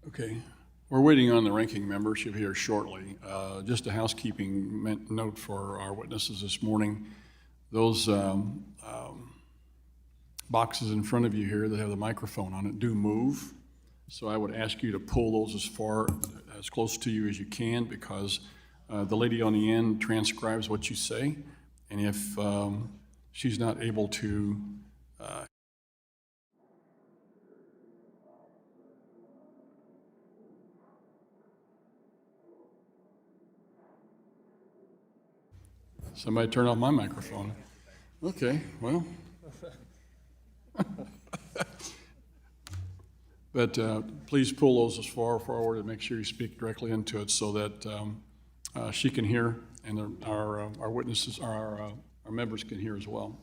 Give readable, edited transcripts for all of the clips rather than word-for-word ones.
Okay, we're waiting on the ranking member. She'll be here shortly. Just a housekeeping note for our witnesses this morning. Those boxes in front of you here that have the microphone on it do move. So I would ask you to pull those as close to you as you can, because the lady on the end transcribes what you say. And if she's not able to somebody turn off my microphone. Okay, well. But please pull those as far forward and make sure you speak directly into it so that she can hear and our witnesses, our members can hear as well.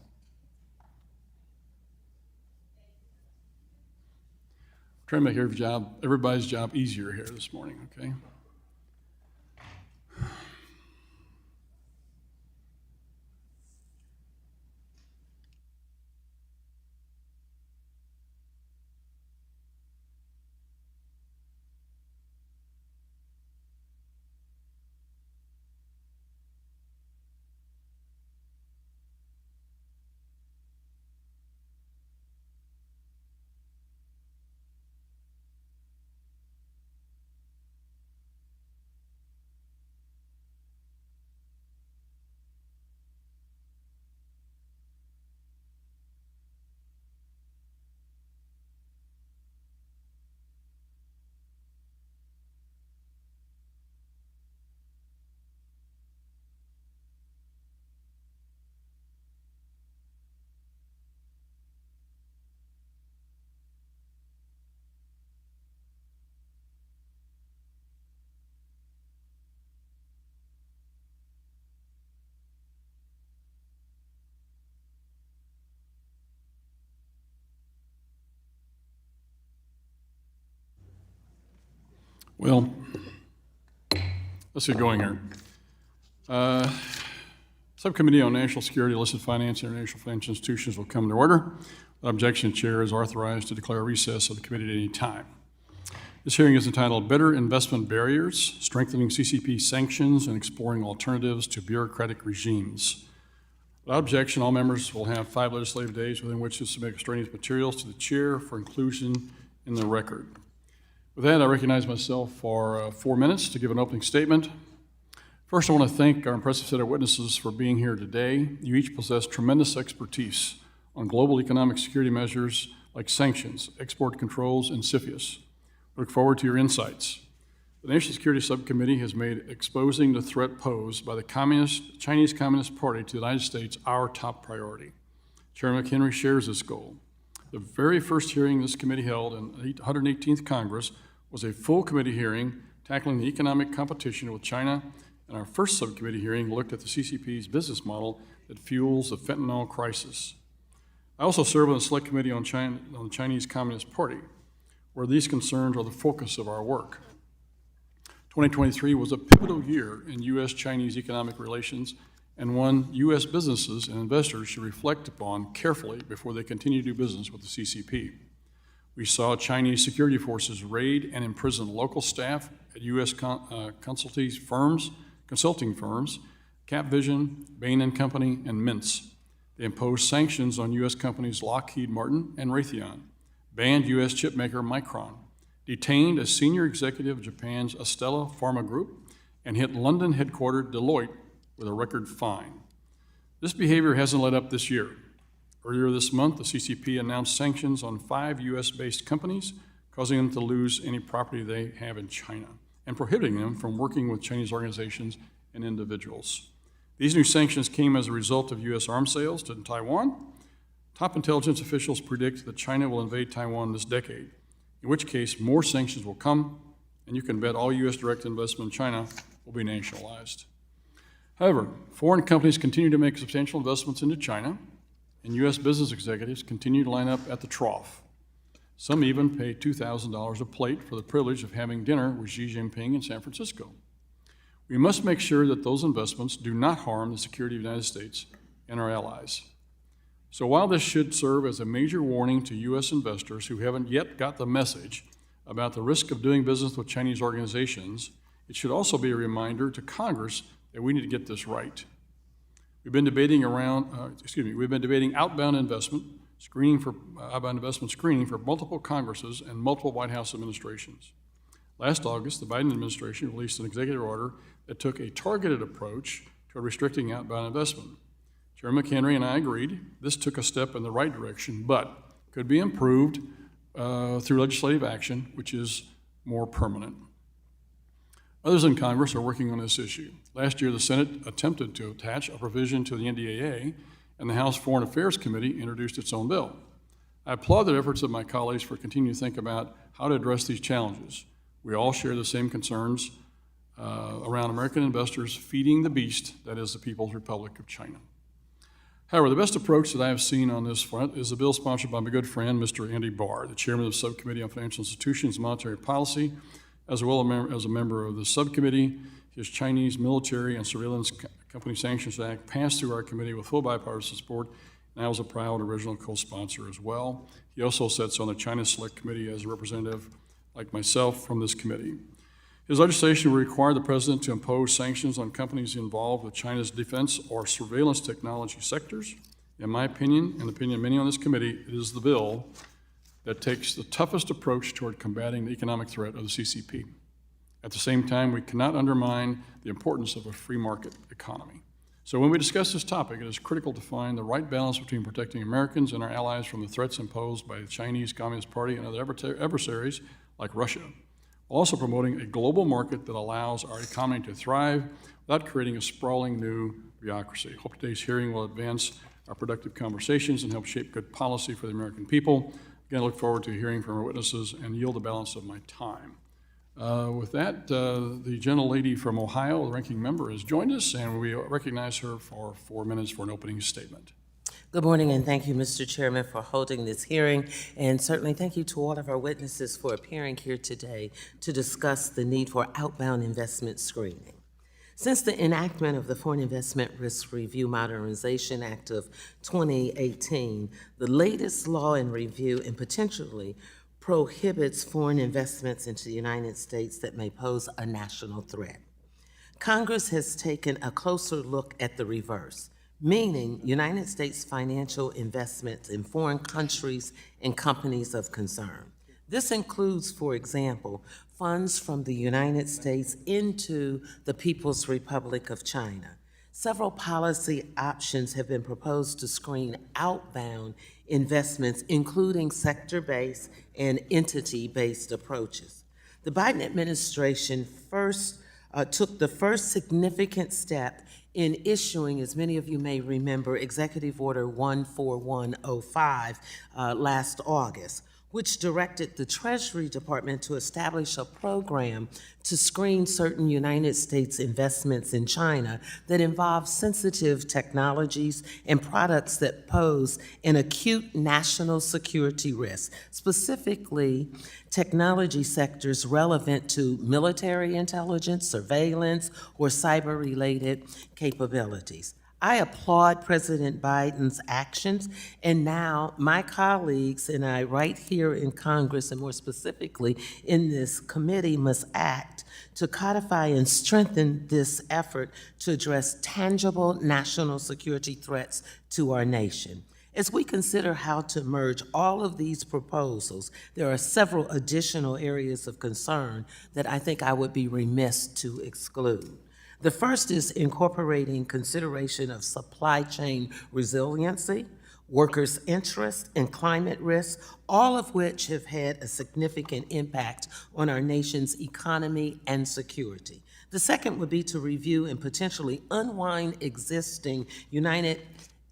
Trying to make everybody's job easier here this morning, okay? Well, let's get going here. Subcommittee on National Security, Illicit Finance, International Financial Institutions will come to order. The objection chair is authorized to declare a recess of the committee at any time. This hearing is entitled Better Investment Barriers, Strengthening CCP Sanctions and Exploring Alternatives to Bureaucratic Regimes. Without objection, all members will have 5 legislative days within which to submit extraneous materials to the chair for inclusion in the record. With that, I recognize myself for 4 minutes to give an opening statement. First, I want to thank our impressive set of witnesses for being here today. You each possess tremendous expertise on global economic security measures like sanctions, export controls, and CFIUS. I look forward to your insights. The National Security Subcommittee has made exposing the threat posed by the Chinese Communist Party to the United States our top priority. Chairman McHenry shares this goal. The very first hearing this committee held in the 118th Congress was a full committee hearing tackling the economic competition with China, and our first subcommittee hearing looked at the CCP's business model that fuels the fentanyl crisis. I also serve on the Select Committee on the Chinese Communist Party, where these concerns are the focus of our work. 2023 was a pivotal year in U.S.-Chinese economic relations, and one U.S. businesses and investors should reflect upon carefully before they continue to do business with the CCP. We saw Chinese security forces raid and imprison local staff at U.S. consulting firms, Capvision, Bain & Company, and Mintz. They imposed sanctions on U.S. companies Lockheed Martin and Raytheon, banned U.S. chipmaker Micron, detained a senior executive of Japan's Astellas Pharma Group, and hit London headquartered Deloitte with a record fine. This behavior hasn't let up this year. Earlier this month, the CCP announced sanctions on 5 U.S.-based companies, causing them to lose any property they have in China and prohibiting them from working with Chinese organizations and individuals. These new sanctions came as a result of U.S. arms sales to Taiwan. Top intelligence officials predict that China will invade Taiwan this decade, in which case more sanctions will come, and you can bet all U.S. direct investment in China will be nationalized. However, foreign companies continue to make substantial investments into China, and U.S. business executives continue to line up at the trough. Some even pay $2,000 a plate for the privilege of having dinner with Xi Jinping in San Francisco. We must make sure that those investments do not harm the security of the United States and our allies. So while this should serve as a major warning to U.S. investors who haven't yet got the message, about the risk of doing business with Chinese organizations, it should also be a reminder to Congress that we need to get this right. We've been debating outbound investment screening for multiple Congresses and multiple White House administrations. Last August, the Biden administration released an executive order that took a targeted approach to restricting outbound investment. Chairman McHenry and I agreed this took a step in the right direction, but could be improved through legislative action, which is more permanent. Others in Congress are working on this issue. Last year, the Senate attempted to attach a provision to the NDAA, and the House Foreign Affairs Committee introduced its own bill. I applaud the efforts of my colleagues for continuing to think about how to address these challenges. We all share the same concerns around American investors feeding the beast that is the People's Republic of China. However, the best approach that I have seen on this front is the bill sponsored by my good friend, Mr. Andy Barr, the chairman of the Subcommittee on Financial Institutions and Monetary Policy, as well as a member of the subcommittee. His Chinese Military and Surveillance Company Sanctions Act passed through our committee with full bipartisan support, and I was a proud original co-sponsor as well. He also sits on the China Select Committee as a representative, like myself, from this committee. His legislation will require the president to impose sanctions on companies involved with China's defense or surveillance technology sectors. In my opinion, and the opinion of many on this committee, it is the bill that takes the toughest approach toward combating the economic threat of the CCP. At the same time, we cannot undermine the importance of a free market economy. So when we discuss this topic, it is critical to find the right balance between protecting Americans and our allies from the threats imposed by the Chinese Communist Party and other adversaries like Russia, while also promoting a global market that allows our economy to thrive without creating a sprawling new bureaucracy. I hope today's hearing will advance our productive conversations and help shape good policy for the American people. Again, I look forward to hearing from our witnesses and yield the balance of my time. With that, the gentlelady from Ohio, the ranking member, has joined us, and we recognize her for 4 minutes for an opening statement. Good morning, and thank you, Mr. Chairman, for holding this hearing, and certainly thank you to all of our witnesses for appearing here today to discuss the need for outbound investment screening. Since the enactment of the Foreign Investment Risk Review Modernization Act of 2018, the latest law in review and potentially prohibits foreign investments into the United States that may pose a national threat. Congress has taken a closer look at the reverse, meaning United States financial investments in foreign countries and companies of concern. This includes, for example, funds from the United States into the People's Republic of China. Several policy options have been proposed to screen outbound investments, including sector-based and entity-based approaches. The Biden administration took the first significant step in issuing, as many of you may remember, Executive Order 14105 last August, which directed the Treasury Department to establish a program to screen certain United States investments in China that involve sensitive technologies and products that pose an acute national security risk, specifically technology sectors relevant to military intelligence, surveillance, or cyber-related capabilities. I applaud President Biden's actions, and now my colleagues and I right here in Congress, and more specifically in this committee, must act to codify and strengthen this effort to address tangible national security threats to our nation. As we consider how to merge all of these proposals, there are several additional areas of concern that I think I would be remiss to exclude. The first is incorporating consideration of supply chain resiliency, workers' interest, and climate risk, all of which have had a significant impact on our nation's economy and security. The second would be to review and potentially unwind existing United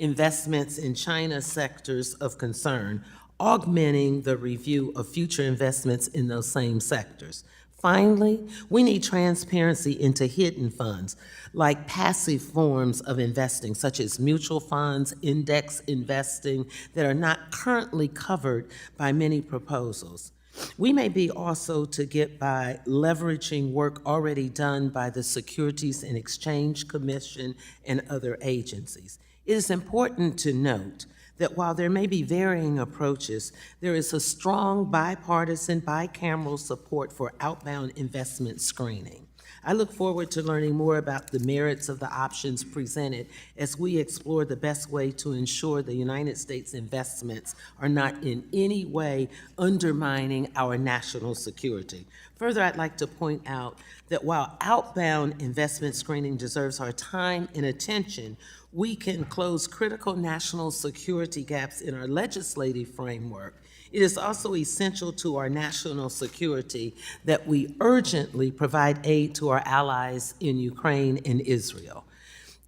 investments in China sectors of concern, augmenting the review of future investments in those same sectors. Finally, we need transparency into hidden funds, like passive forms of investing, such as mutual funds, index investing, that are not currently covered by many proposals. We may be also to get by leveraging work already done by the Securities and Exchange Commission and other agencies. It is important to note that while there may be varying approaches, there is a strong bipartisan, bicameral support for outbound investment screening. I look forward to learning more about the merits of the options presented as we explore the best way to ensure the United States investments are not in any way undermining our national security. Further, I'd like to point out that while outbound investment screening deserves our time and attention, we can close critical national security gaps in our legislative framework. It is also essential to our national security that we urgently provide aid to our allies in Ukraine and Israel.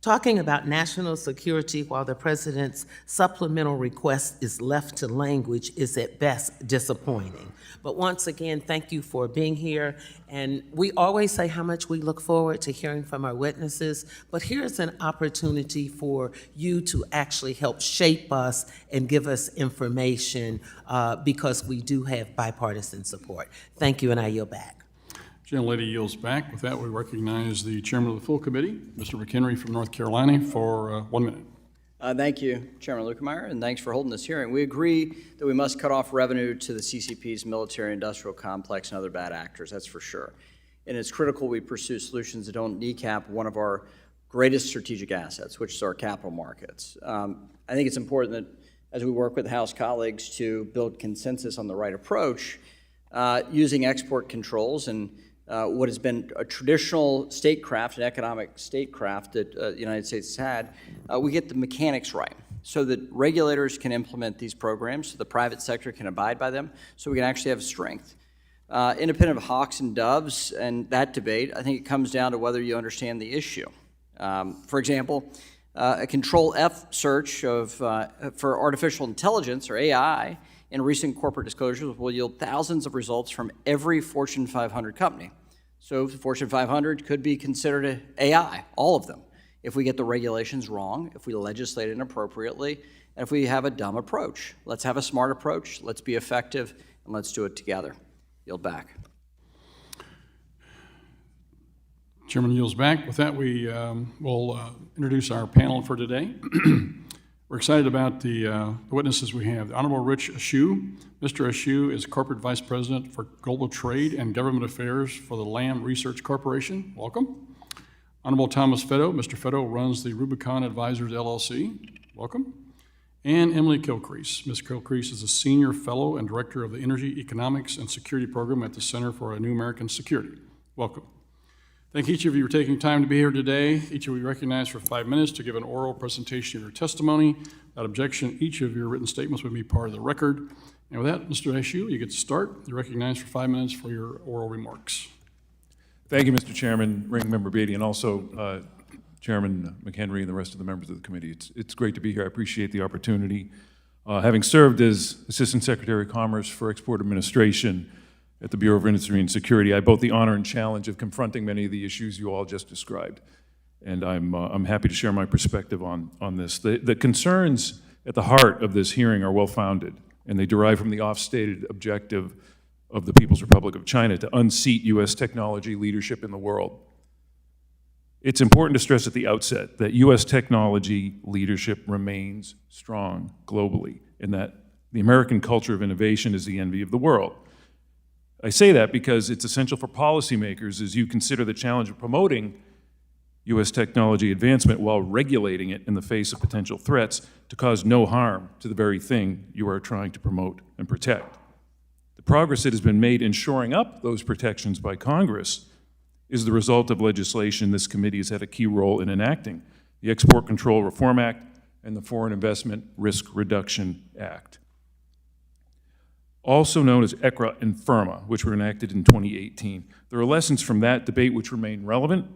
Talking about national security while the president's supplemental request is left to language is at best disappointing. But once again, thank you for being here. And we always say how much we look forward to hearing from our witnesses, but here's an opportunity for you to actually help shape us and give us information because we do have bipartisan support. Thank you, and I yield back. Gentlelady yields back. With that, we recognize the chairman of the full committee, Mr. McHenry from North Carolina, for 1 minute. Thank you, Chairman Luetkemeyer, and thanks for holding this hearing. We agree that we must cut off revenue to the CCP's military-industrial complex and other bad actors, that's for sure. And it's critical we pursue solutions that don't kneecap one of our greatest strategic assets, which is our capital markets. I think it's important that as we work with House colleagues to build consensus on the right approach, using export controls and what has been a traditional statecraft, an economic statecraft that the United States has had, we get the mechanics right so that regulators can implement these programs, so the private sector can abide by them, so we can actually have strength. Independent of hawks and doves and that debate, I think it comes down to whether you understand the issue. For example, a Control-F search for artificial intelligence, or AI, in recent corporate disclosures will yield thousands of results from every Fortune 500 company. So the Fortune 500 could be considered AI, all of them, if we get the regulations wrong, if we legislate inappropriately, and if we have a dumb approach. Let's have a smart approach, let's be effective, and let's do it together. Yield back. Chairman yields back. With that, we will introduce our panel for today. We're excited about the witnesses we have. The Honorable Rich Ashooh. Mr. Ashooh is Corporate Vice President for Global Trade and Government Affairs for the Lamb Research Corporation. Welcome. Honorable Thomas Feddo. Mr. Feddo runs the Rubicon Advisors, LLC. Welcome. And Emily Kilcrease. Ms. Kilcrease is a Senior Fellow and Director of the Energy, Economics, and Security Program at the Center for a New American Security. Welcome. Thank each of you for taking time to be here today. Each of you recognized for 5 minutes to give an oral presentation of your testimony. Without objection, each of your written statements will be part of the record. And with that, Mr. Ashooh, you get to start. You're recognized for 5 minutes for your oral remarks. Thank you, Mr. Chairman, Ranking Member Beatty, and also Chairman McHenry and the rest of the members of the committee. It's great to be here. I appreciate the opportunity. Having served as Assistant Secretary of Commerce for Export Administration at the Bureau of Industry and Security, I have both the honor and challenge of confronting many of the issues you all just described. And I'm happy to share my perspective on this. The concerns at the heart of this hearing are well-founded, and they derive from the oft-stated objective of the People's Republic of China to unseat U.S. technology leadership in the world. It's important to stress at the outset that U.S. technology leadership remains strong globally, and that the American culture of innovation is the envy of the world. I say that because it's essential for policymakers as you consider the challenge of promoting U.S. technology advancement while regulating it in the face of potential threats to cause no harm to the very thing you are trying to promote and protect. The progress that has been made in shoring up those protections by Congress is the result of legislation this committee has had a key role in enacting: the Export Control Reform Act and the Foreign Investment Risk Reduction Act, also known as ECRA and FIRMA, which were enacted in 2018. There are lessons from that debate which remain relevant,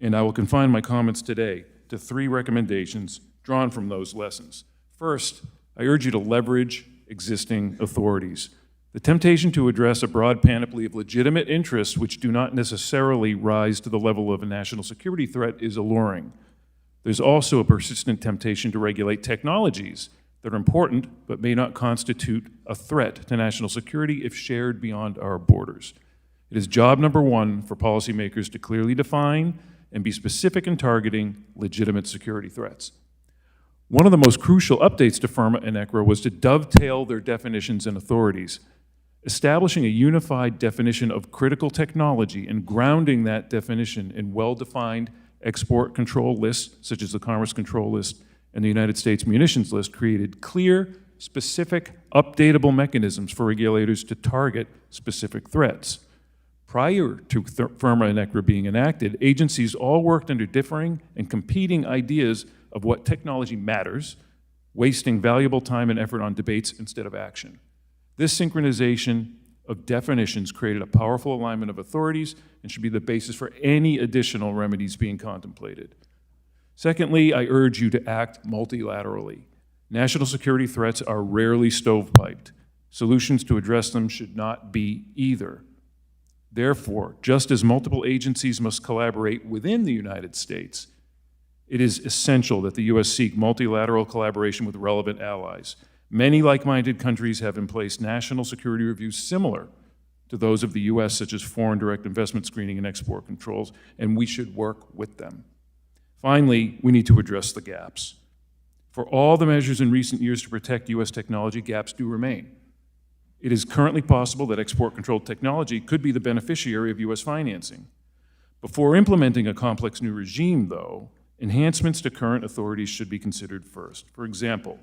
and I will confine my comments today to 3 recommendations drawn from those lessons. First, I urge you to leverage existing authorities. The temptation to address a broad panoply of legitimate interests which do not necessarily rise to the level of a national security threat is alluring. There's also a persistent temptation to regulate technologies that are important but may not constitute a threat to national security if shared beyond our borders. It is job number 1 for policymakers to clearly define and be specific in targeting legitimate security threats. One of the most crucial updates to FIRMA and ECRA was to dovetail their definitions and authorities, establishing a unified definition of critical technology and grounding that definition in well-defined export control lists, such as the Commerce Control List and the United States Munitions List, created clear, specific, updatable mechanisms for regulators to target specific threats. Prior to FIRMA and ECRA being enacted, agencies all worked under differing and competing ideas of what technology matters, wasting valuable time and effort on debates instead of action. This synchronization of definitions created a powerful alignment of authorities and should be the basis for any additional remedies being contemplated. Secondly, I urge you to act multilaterally. National security threats are rarely stovepiped. Solutions to address them should not be either. Therefore, just as multiple agencies must collaborate within the United States, it is essential that the U.S. seek multilateral collaboration with relevant allies. Many like-minded countries have in place national security reviews similar to those of the U.S., such as foreign direct investment screening and export controls, and we should work with them. Finally, we need to address the gaps. For all the measures in recent years to protect U.S. technology, gaps do remain. It is currently possible that export-controlled technology could be the beneficiary of U.S. financing. Before implementing a complex new regime, though, enhancements to current authorities should be considered first. For example,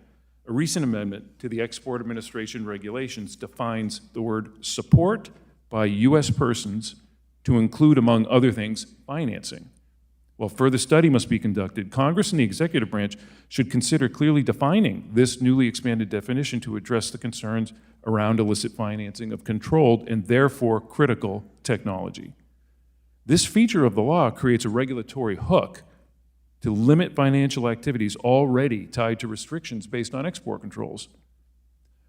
a recent amendment to the Export Administration Regulations defines the word support by U.S. persons to include, among other things, financing. While further study must be conducted, Congress and the executive branch should consider clearly defining this newly expanded definition to address the concerns around illicit financing of controlled and therefore critical technology. This feature of the law creates a regulatory hook to limit financial activities already tied to restrictions based on export controls.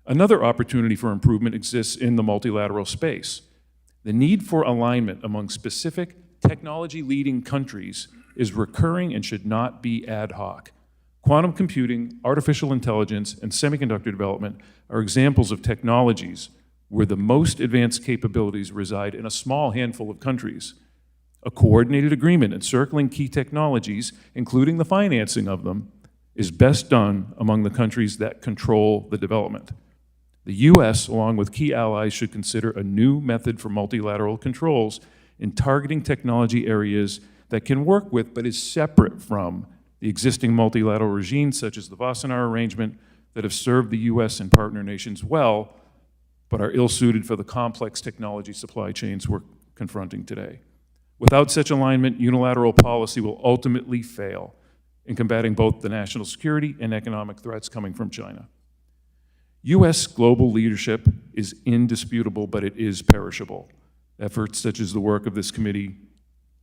Another opportunity for improvement exists in the multilateral space. The need for alignment among specific technology-leading countries is recurring and should not be ad hoc. Quantum computing, artificial intelligence, and semiconductor development are examples of technologies where the most advanced capabilities reside in a small handful of countries. A coordinated agreement encircling key technologies, including the financing of them, is best done among the countries that control the development. The U.S., along with key allies, should consider a new method for multilateral controls in targeting technology areas that can work with but is separate from the existing multilateral regimes such as the Wassenaar Arrangement that have served the U.S. and partner nations well but are ill-suited for the complex technology supply chains we're confronting today. Without such alignment, unilateral policy will ultimately fail in combating both the national security and economic threats coming from China. U.S. global leadership is indisputable, but it is perishable. Efforts such as the work of this committee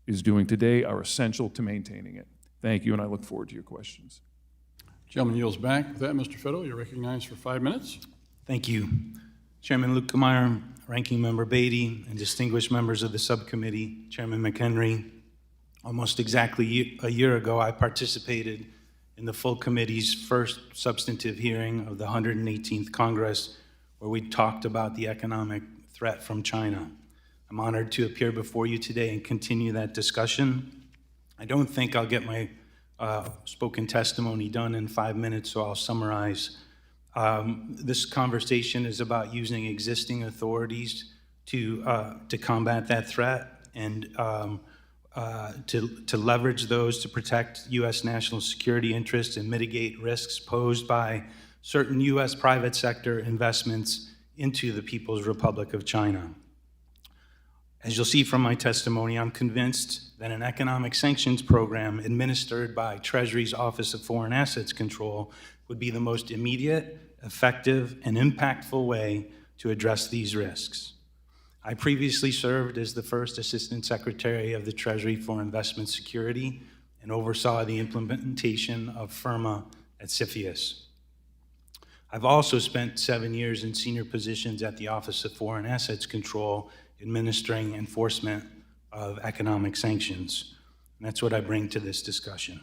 is doing today are essential to maintaining it. Thank you, and I look forward to your questions. Gentleman yields back. With that, Mr. Feddo, you're recognized for 5 minutes. Thank you. Chairman Luetkemeyer, Ranking Member Beatty, and distinguished members of the subcommittee, Chairman McHenry. Almost exactly a year ago, I participated in the full committee's first substantive hearing of the 118th Congress, where we talked about the economic threat from China. I'm honored to appear before you today and continue that discussion. I don't think I'll get my spoken testimony done in 5 minutes, so I'll summarize. This conversation is about using existing authorities to combat that threat and to leverage those to protect U.S. national security interests and mitigate risks posed by certain U.S. private sector investments into the People's Republic of China. As you'll see from my testimony, I'm convinced that an economic sanctions program administered by Treasury's Office of Foreign Assets Control would be the most immediate, effective, and impactful way to address these risks. I previously served as the first Assistant Secretary of the Treasury for Investment Security and oversaw the implementation of FIRMA at CFIUS. I've also spent 7 years in senior positions at the Office of Foreign Assets Control, administering enforcement of economic sanctions. And that's what I bring to this discussion.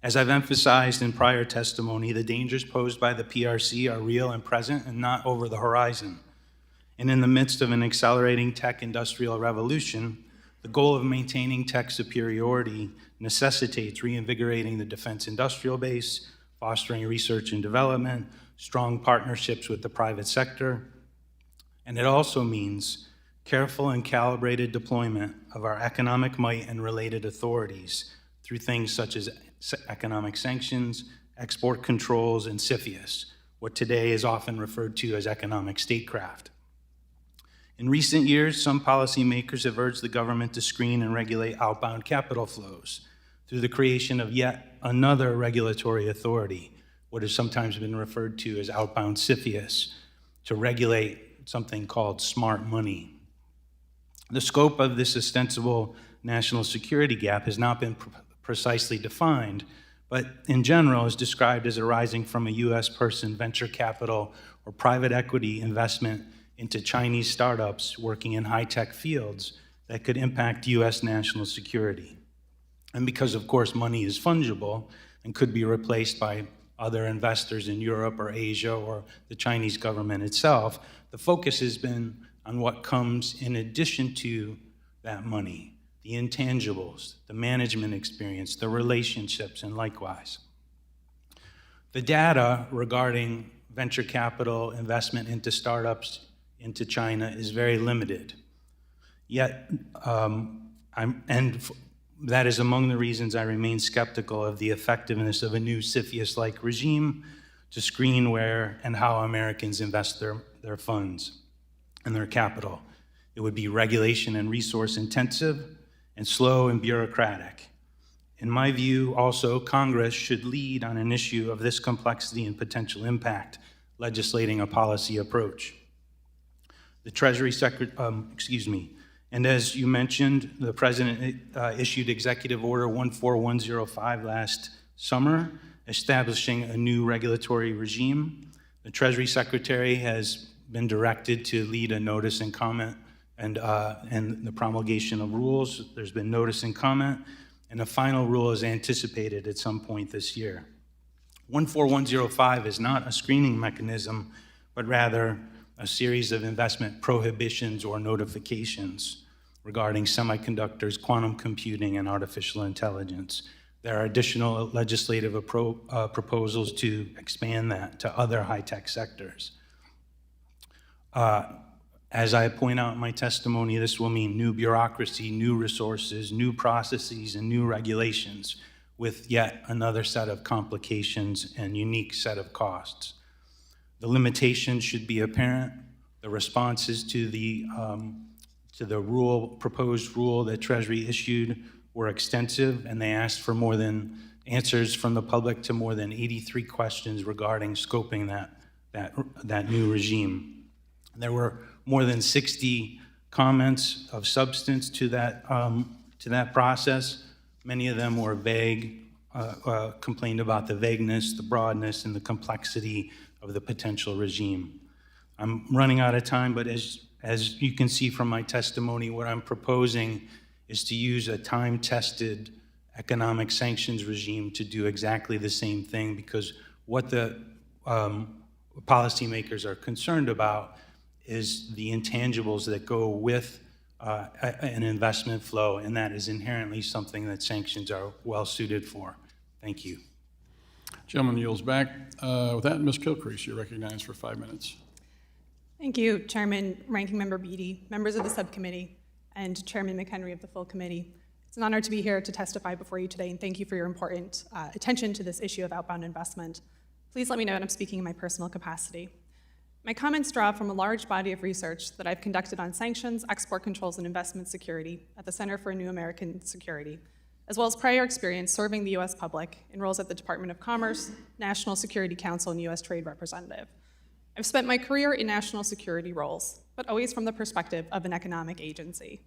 As I've emphasized in prior testimony, the dangers posed by the PRC are real and present and not over the horizon. And in the midst of an accelerating tech industrial revolution, the goal of maintaining tech superiority necessitates reinvigorating the defense industrial base fostering research and development, strong partnerships with the private sector, and it also means careful and calibrated deployment of our economic might and related authorities through things such as economic sanctions, export controls, and CFIUS, what today is often referred to as economic statecraft. In recent years, some policymakers have urged the government to screen and regulate outbound capital flows through the creation of yet another regulatory authority, what has sometimes been referred to as outbound CFIUS, to regulate something called smart money. The scope of this ostensible national security gap has not been precisely defined, but in general is described as arising from a U.S. person venture capital or private equity investment into Chinese startups working in high-tech fields that could impact U.S. national security. And because, of course, money is fungible and could be replaced by other investors in Europe or Asia or the Chinese government itself, the focus has been on what comes in addition to that money, the intangibles, the management experience, the relationships, and likewise. The data regarding venture capital investment into startups into China is very limited. Yet, that is among the reasons I remain skeptical of the effectiveness of a new CFIUS-like regime to screen where and how Americans invest their funds and their capital. It would be regulation and resource intensive and slow and bureaucratic. In my view, also, Congress should lead on an issue of this complexity and potential impact, legislating a policy approach. The Treasury Secretary, and as you mentioned, the President issued Executive Order 14105 last summer, establishing a new regulatory regime. The Treasury Secretary has been directed to lead a notice and comment and the promulgation of rules. There's been notice and comment, and a final rule is anticipated at some point this year. 14105 is not a screening mechanism, but rather a series of investment prohibitions or notifications regarding semiconductors, quantum computing, and artificial intelligence. There are additional legislative proposals to expand that to other high-tech sectors. As I point out in my testimony, this will mean new bureaucracy, new resources, new processes, and new regulations with yet another set of complications and unique set of costs. The limitations should be apparent. The responses to the proposed rule that Treasury issued were extensive, and they asked for answers from the public to more than 83 questions regarding scoping that new regime. There were more than 60 comments of substance to that process. Many of them were vague, complained about the vagueness, the broadness, and the complexity of the potential regime. I'm running out of time, but as you can see from my testimony, what I'm proposing is to use a time-tested economic sanctions regime to do exactly the same thing, because what the policymakers are concerned about is the intangibles that go with an investment flow, and that is inherently something that sanctions are well suited for. Thank you. Gentleman yields back. With that, Ms. Kilcrease, you're recognized for 5 minutes. Thank you, Chairman, Ranking Member Beatty, members of the subcommittee, and Chairman McHenry of the full committee. It's an honor to be here to testify before you today, and thank you for your important attention to this issue of outbound investment. Please let me know when I'm speaking in my personal capacity. My comments draw from a large body of research that I've conducted on sanctions, export controls, and investment security at the Center for New American Security, as well as prior experience serving the U.S. public in roles at the Department of Commerce, National Security Council, and U.S. Trade Representative. I've spent my career in national security roles, but always from the perspective of an economic agency.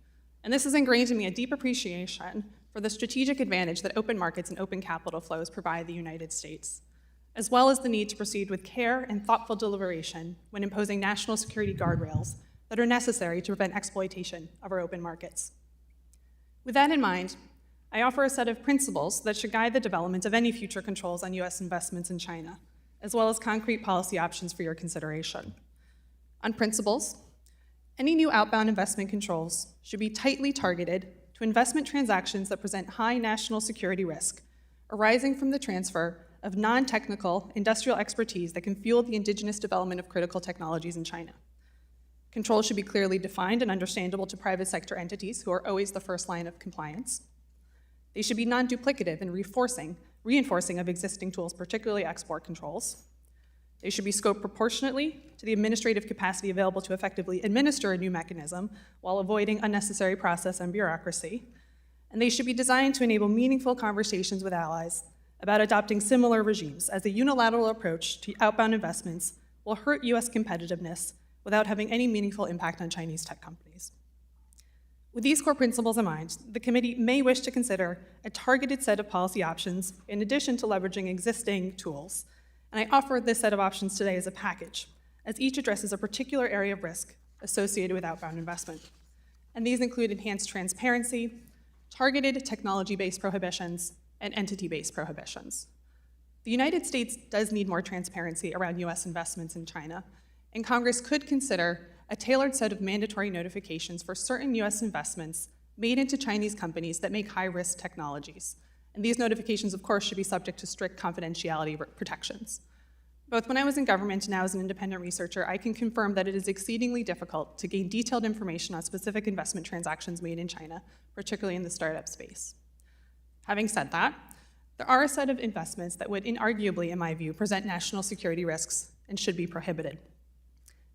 And this has ingrained in me a deep appreciation for the strategic advantage that open markets and open capital flows provide the United States, as well as the need to proceed with care and thoughtful deliberation when imposing national security guardrails that are necessary to prevent exploitation of our open markets. With that in mind, I offer a set of principles that should guide the development of any future controls on U.S. investments in China, as well as concrete policy options for your consideration. On principles, any new outbound investment controls should be tightly targeted to investment transactions that present high national security risk arising from the transfer of non-technical industrial expertise that can fuel the indigenous development of critical technologies in China. Controls should be clearly defined and understandable to private sector entities who are always the first line of compliance. They should be non-duplicative and reinforcing of existing tools, particularly export controls. They should be scoped proportionately to the administrative capacity available to effectively administer a new mechanism while avoiding unnecessary process and bureaucracy. And they should be designed to enable meaningful conversations with allies about adopting similar regimes, as a unilateral approach to outbound investments will hurt US competitiveness without having any meaningful impact on Chinese tech companies. With these core principles in mind, the committee may wish to consider a targeted set of policy options in addition to leveraging existing tools. And I offer this set of options today as a package, as each addresses a particular area of risk associated with outbound investment. And these include enhanced transparency, targeted technology-based prohibitions, and entity-based prohibitions. The United States does need more transparency around US investments in China, and Congress could consider a tailored set of mandatory notifications for certain US investments made into Chinese companies that make high-risk technologies. And these notifications, of course, should be subject to strict confidentiality protections. Both when I was in government and now as an independent researcher, I can confirm that it is exceedingly difficult to gain detailed information on specific investment transactions made in China, particularly in the startup space. Having said that, there are a set of investments that would inarguably, in my view, present national security risks and should be prohibited.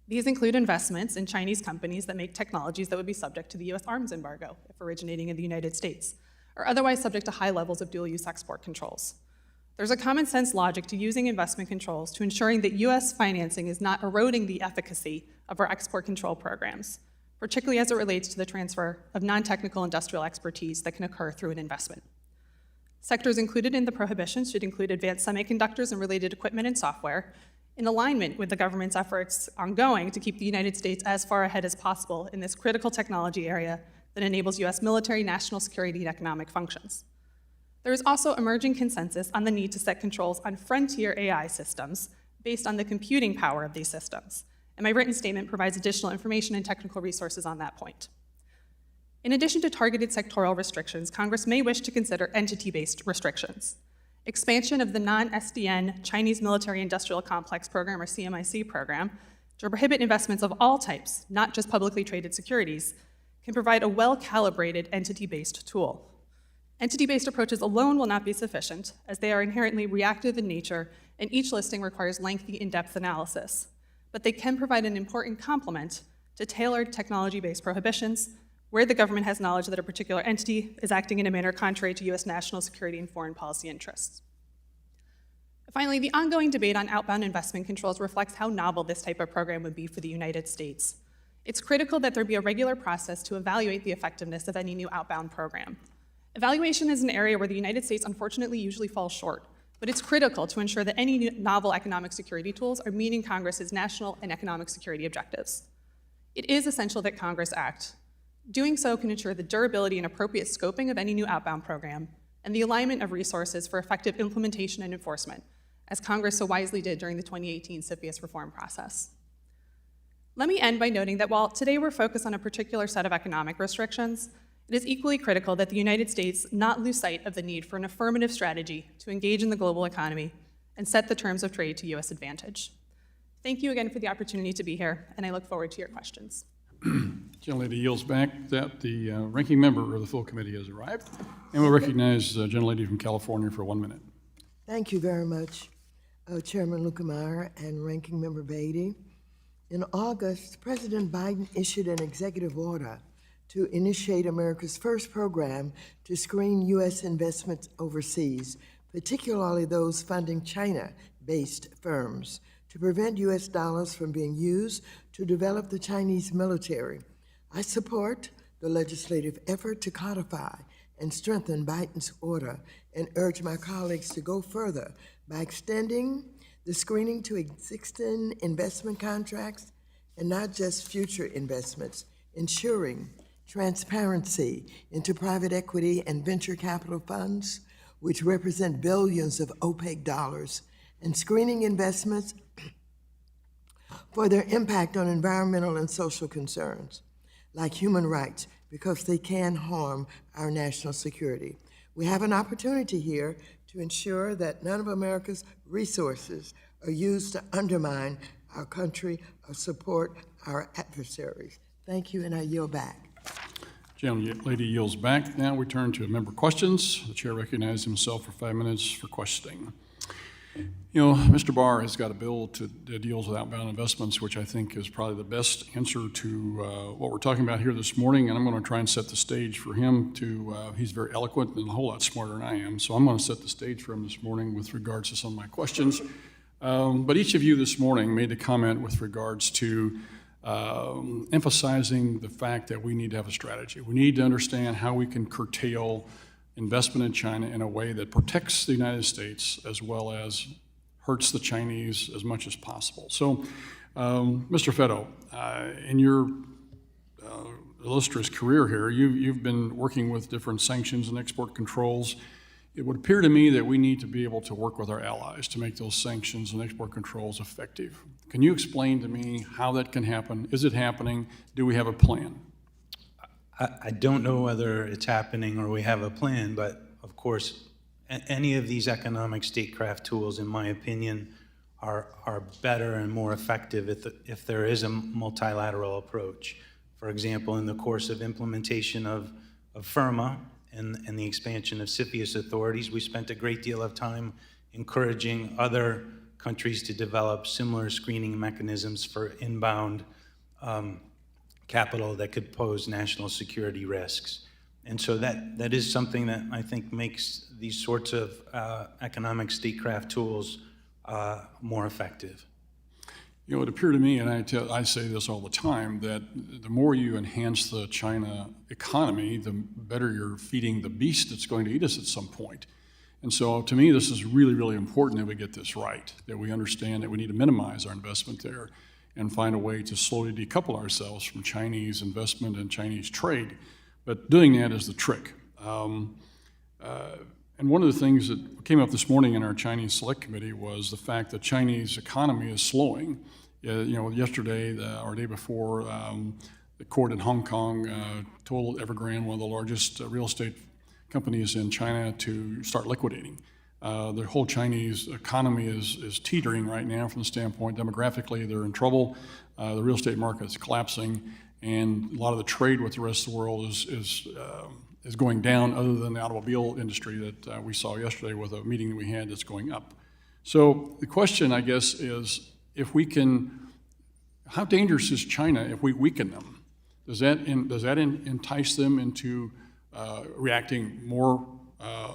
These include investments in Chinese companies that make technologies that would be subject to the US arms embargo if originating in the United States, or otherwise subject to high levels of dual-use export controls. There's a common sense logic to using investment controls to ensuring that US financing is not eroding the efficacy of our export control programs, particularly as it relates to the transfer of non-technical industrial expertise that can occur through an investment. Sectors included in the prohibitions should include advanced semiconductors and related equipment and software, in alignment with the government's efforts ongoing to keep the United States as far ahead as possible in this critical technology area that enables US military, national security, and economic functions. There is also emerging consensus on the need to set controls on frontier AI systems based on the computing power of these systems, and my written statement provides additional information and technical resources on that point. In addition to targeted sectoral restrictions, Congress may wish to consider entity-based restrictions. Expansion of the non-SDN Chinese Military Industrial Complex Program, or CMIC program, to prohibit investments of all types, not just publicly traded securities, can provide a well-calibrated entity-based tool. Entity-based approaches alone will not be sufficient, as they are inherently reactive in nature, and each listing requires lengthy, in-depth analysis. But they can provide an important complement to tailored technology-based prohibitions, where the government has knowledge that a particular entity is acting in a manner contrary to US national security and foreign policy interests. Finally, the ongoing debate on outbound investment controls reflects how novel this type of program would be for the United States. It's critical that there be a regular process to evaluate the effectiveness of any new outbound program. Evaluation is an area where the United States unfortunately usually falls short, but it's critical to ensure that any new novel economic security tools are meeting Congress's national and economic security objectives. It is essential that Congress act. Doing so can ensure the durability and appropriate scoping of any new outbound program and the alignment of resources for effective implementation and enforcement, as Congress so wisely did during the 2018 CFIUS reform process. Let me end by noting that while today we're focused on a particular set of economic restrictions, it is equally critical that the United States not lose sight of the need for an affirmative strategy to engage in the global economy and set the terms of trade to US advantage. Thank you again for the opportunity to be here, and I look forward to your questions. Gentlelady yields back that the ranking member of the full committee has arrived, and we'll recognize the gentlelady from California for 1 minute. Thank you very much, Chairman Luetkemeyer and Ranking Member Beatty. In August, President Biden issued an executive order to initiate America's first program to screen U.S. investments overseas, particularly those funding China-based firms, to prevent U.S. dollars from being used to develop the Chinese military. I support the legislative effort to codify and strengthen Biden's order and urge my colleagues to go further by extending the screening to existing investment contracts and not just future investments, ensuring transparency into private equity and venture capital funds, which represent billions of opaque dollars, and screening investments for their impact on environmental and social concerns, like human rights, because they can harm our national security. We have an opportunity here to ensure that none of America's resources are used to undermine our country or support our adversaries. Thank you, and I yield back. Lady yields back. Now we turn to member questions. The chair recognizes himself for 5 minutes for questioning. You know, Mr. Barr has got a bill that deals with outbound investments, which I think is probably the best answer to what we're talking about here this morning, and I'm going to try and set the stage for him to, he's very eloquent and a whole lot smarter than I am, so I'm going to set the stage for him this morning with regards to some of my questions. But each of you this morning made a comment with regards to emphasizing the fact that we need to have a strategy. We need to understand how we can curtail investment in China in a way that protects the United States as well as hurts the Chinese as much as possible. So, Mr. Feddo, in your illustrious career here, you've been working with different sanctions and export controls. It would appear to me that we need to be able to work with our allies to make those sanctions and export controls effective. Can you explain to me how that can happen? Is it happening? Do we have a plan? I don't know whether it's happening or we have a plan, but of course, any of these economic statecraft tools, in my opinion, are better and more effective if there is a multilateral approach. For example, in the course of implementation of FIRMA and the expansion of CFIUS authorities, we spent a great deal of time encouraging other countries to develop similar screening mechanisms for inbound capital that could pose national security risks. And so that is something that I think makes these sorts of economic statecraft tools more effective. You know, it appeared to me, and I say this all the time, that the more you enhance the China economy, the better you're feeding the beast that's going to eat us at some point. And so to me, this is really, really important that we get this right, that we understand that we need to minimize our investment there and find a way to slowly decouple ourselves from Chinese investment and Chinese trade. But doing that is the trick. And one of the things that came up this morning in our Chinese Select Committee was the fact that Chinese economy is slowing. You know, yesterday or day before, the court in Hong Kong told Evergrande, one of the largest real estate companies in China, to start liquidating. The whole Chinese economy is teetering right now from the standpoint demographically. They're in trouble. The real estate market is collapsing, and a lot of the trade with the rest of the world is going down, other than the automobile industry that we saw yesterday with a meeting that we had that's going up. So the question, I guess, is if we can, how dangerous is China if we weaken them? Does that entice them into reacting more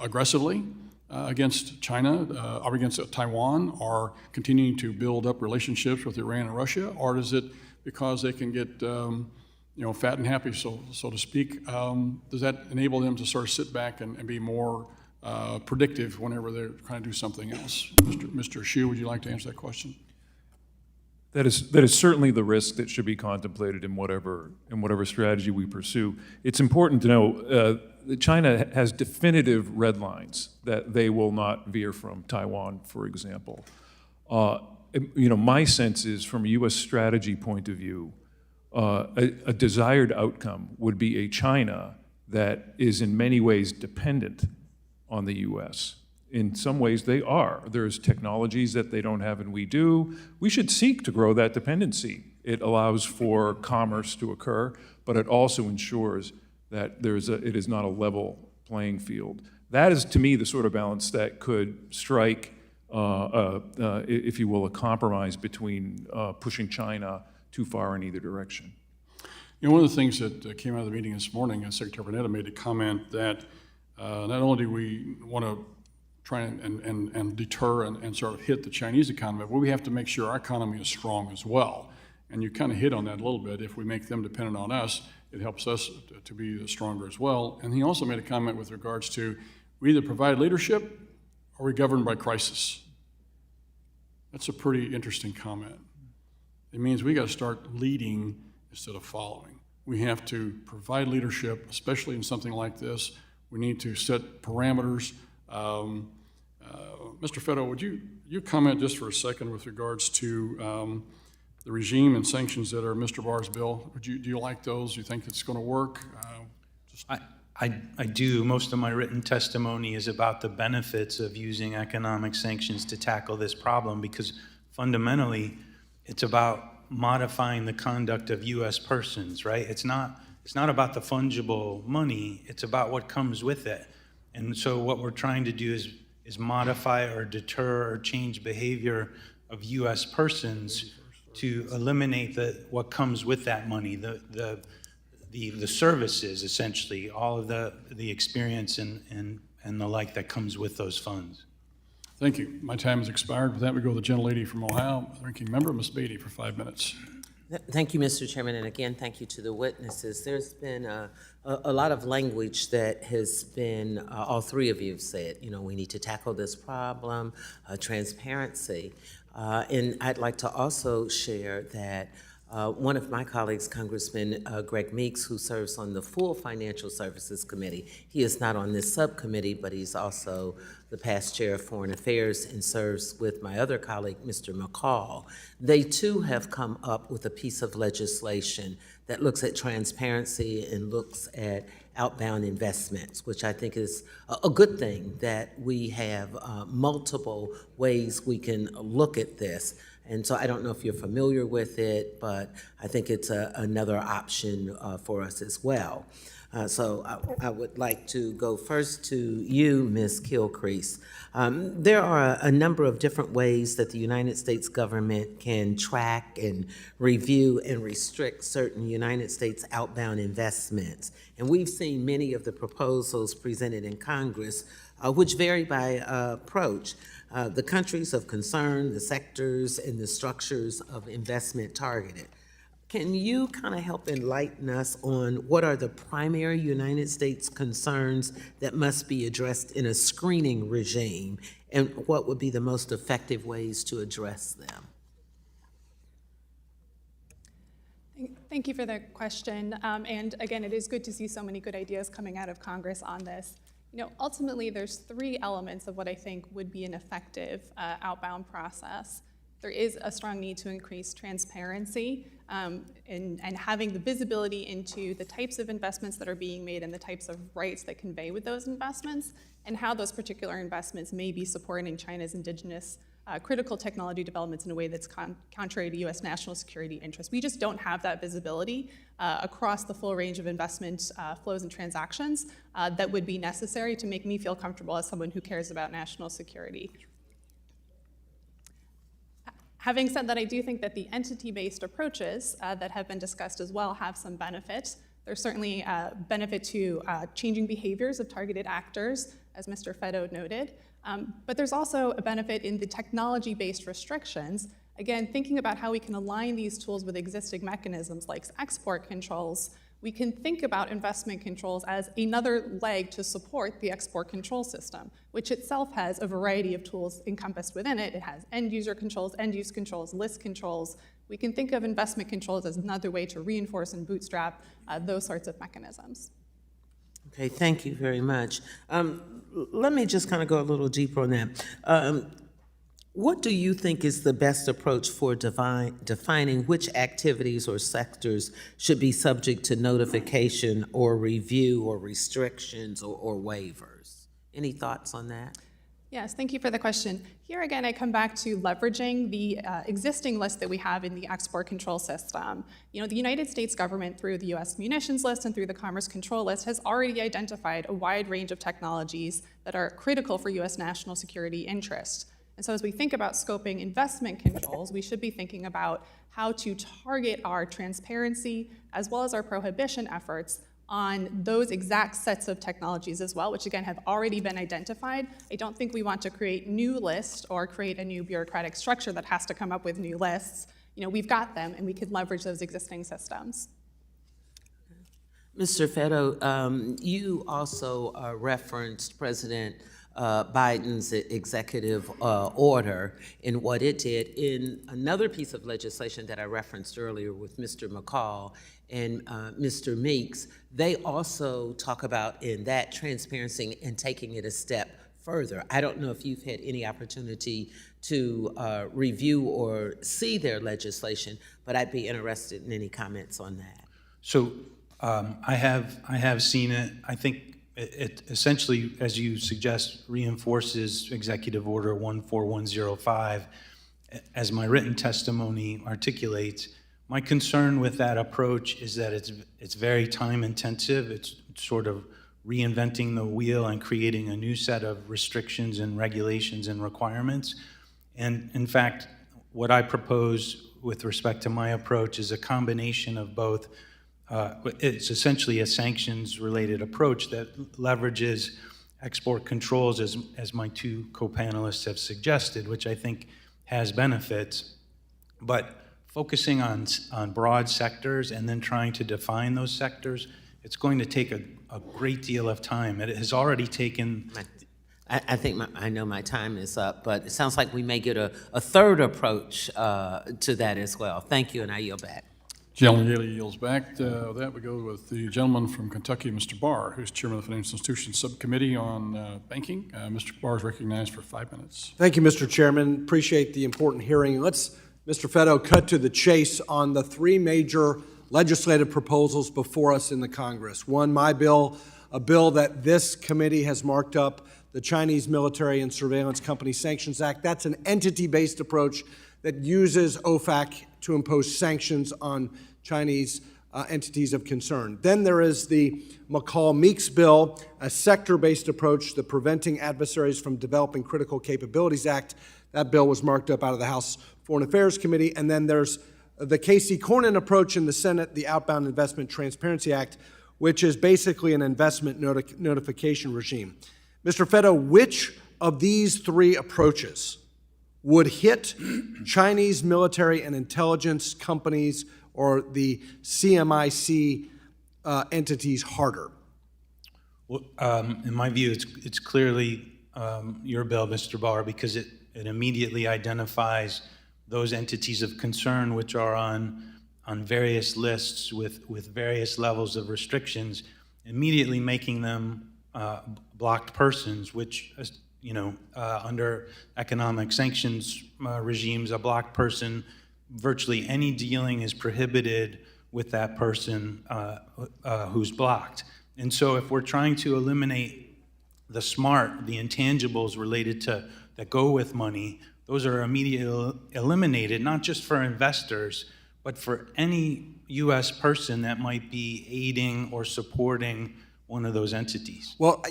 aggressively against China, or against Taiwan, or continuing to build up relationships with Iran and Russia, or is it because they can get fat and happy, so to speak? Does that enable them to sort of sit back and be more predictive whenever they're trying to do something else? Mr. Ashooh, would you like to answer that question? That is certainly the risk that should be contemplated in whatever strategy we pursue. It's important to know that China has definitive red lines that they will not veer from. Taiwan, for example. My sense is, from a U.S. strategy point of view, a desired outcome would be a China that is in many ways dependent on the U.S. In some ways, they are. There's technologies that they don't have and we do. We should seek to grow that dependency. It allows for commerce to occur, but it also ensures that it is not a level playing field. That is, to me, the sort of balance that could strike, if you will, a compromise between pushing China too far in either direction. You know, one of the things that came out of the meeting this morning, Secretary Burnett made a comment that not only do we want to try and deter and sort of hit the Chinese economy, but we have to make sure our economy is strong as well. And you kind of hit on that a little bit. If we make them dependent on us, it helps us to be stronger as well. And he also made a comment with regards to, we either provide leadership or we govern by crisis. That's a pretty interesting comment. It means we got to start leading instead of following. We have to provide leadership, especially in something like this. We need to set parameters. Mr. Feddo, would you comment just for a second with regards to the regime and sanctions that are Mr. Barr's bill? Do you like those? Do you think it's going to work? I do. Most of my written testimony is about the benefits of using economic sanctions to tackle this problem, because fundamentally, it's about modifying the conduct of U.S. persons, right? It's not about the fungible money, it's about what comes with it. And so what we're trying to do is modify or deter or change behavior of U.S. persons to eliminate what comes with that money, the services, essentially, all of the experience and the like that comes with those funds. Thank you. My time has expired. With that, we go to the gentlelady from Ohio, Ranking Member, Ms. Beatty, for 5 minutes. Thank you, Mr. Chairman, and again, thank you to the witnesses. There's been a lot of language that has been, all three of you have said, we need to tackle this problem, transparency. And I'd like to also share that one of my colleagues, Congressman Greg Meeks, who serves on the full Financial Services Committee, he is not on this subcommittee, but he's also the past chair of Foreign Affairs and serves with my other colleague, Mr. McCall. They too have come up with a piece of legislation that looks at transparency and looks at outbound investments, which I think is a good thing, that we have multiple ways we can look at this. And so I don't know if you're familiar with it, but I think it's another option for us as well. So I would like to go first to you, Ms. Kilcrease. There are a number of different ways that the United States government can track and review and restrict certain United States outbound investments. And we've seen many of the proposals presented in Congress, which vary by approach. The countries of concern, the sectors, and the structures of investment targeted. Can you kind of help enlighten us on what are the primary United States concerns that must be addressed in a screening regime, and what would be the most effective ways to address them? Thank you for the question. And again, it is good to see so many good ideas coming out of Congress on this. Ultimately, there's three elements of what I think would be an effective outbound process. There is a strong need to increase transparency and having the visibility into the types of investments that are being made and the types of rights that convey with those investments, and how those particular investments may be supporting China's indigenous critical technology developments in a way that's contrary to U.S. national security interests. We just don't have that visibility across the full range of investment flows and transactions that would be necessary to make me feel comfortable as someone who cares about national security. Having said that, I do think that the entity-based approaches that have been discussed as well have some benefits. There's certainly a benefit to changing behaviors of targeted actors, as Mr. Feddo noted. But there's also a benefit in the technology-based restrictions. Again, thinking about how we can align these tools with existing mechanisms like export controls, we can think about investment controls as another leg to support the export control system, which itself has a variety of tools encompassed within it. It has end-user controls, end-use controls, list controls. We can think of investment controls as another way to reinforce and bootstrap those sorts of mechanisms. Okay, thank you very much. Let me just kind of go a little deeper on that. What do you think is the best approach for defining which activities or sectors should be subject to notification or review or restrictions or waivers? Any thoughts on that? Yes, thank you for the question. Here again, I come back to leveraging the existing list that we have in the export control system. The United States government, through the U.S. munitions list and through the commerce control list, has already identified a wide range of technologies that are critical for U.S. national security interests. And so as we think about scoping investment controls, we should be thinking about how to target our transparency as well as our prohibition efforts on those exact sets of technologies as well, which again have already been identified. I don't think we want to create new lists or create a new bureaucratic structure that has to come up with new lists. We've got them and we could leverage those existing systems. Mr. Feddo, you also referenced President Biden's executive order and what it did. In another piece of legislation that I referenced earlier with Mr. McCall and Mr. Meeks, they also talk about in that transparency and taking it a step further. I don't know if you've had any opportunity to review or see their legislation, but I'd be interested in any comments on that. So I have seen it. I think it essentially, as you suggest, reinforces Executive Order 14105. As my written testimony articulates, my concern with that approach is that it's very time intensive. It's sort of reinventing the wheel and creating a new set of restrictions and regulations and requirements. And in fact, what I propose with respect to my approach is a combination of both. It's essentially a sanctions-related approach that leverages export controls, as my two co-panelists have suggested, which I think has benefits, but focusing on broad sectors and then trying to define those sectors, it's going to take a great deal of time. It has already taken. I think I know my time is up, but it sounds like we may get a third approach to that as well. Thank you, and I yield back. Gentleman Gailey yields back. With that, we go with the gentleman from Kentucky, Mr. Barr, who's chairman of the Financial Institutions Subcommittee on Banking. Mr. Barr is recognized for 5 minutes. Thank you, Mr. Chairman. Appreciate the important hearing. Let's, Mr. Feddo, cut to the chase on the three major legislative proposals before us in the Congress. One, my bill, a bill that this committee has marked up, the Chinese Military and Surveillance Company Sanctions Act. That's an entity-based approach that uses OFAC to impose sanctions on Chinese entities of concern. Then there is the McCall-Meeks bill, a sector-based approach, the Preventing Adversaries from Developing Critical Capabilities Act. That bill was marked up out of the House Foreign Affairs Committee. And then there's the Casey Cornyn approach in the Senate, the Outbound Investment Transparency Act, which is basically an investment notification regime. Mr. Feddo, which of these three approaches would hit Chinese military and intelligence companies or the CMIC entities harder? Well, in my view, it's clearly your bill, Mr. Barr, because it immediately identifies those entities of concern which are on various lists with various levels of restrictions, immediately making them blocked persons, which under economic sanctions regimes, a blocked person, virtually any dealing is prohibited with that person who's blocked. And so if we're trying to eliminate the intangibles related to that go with money, those are immediately eliminated, not just for investors, but for any U.S. person that might be aiding or supporting one of those entities. Well,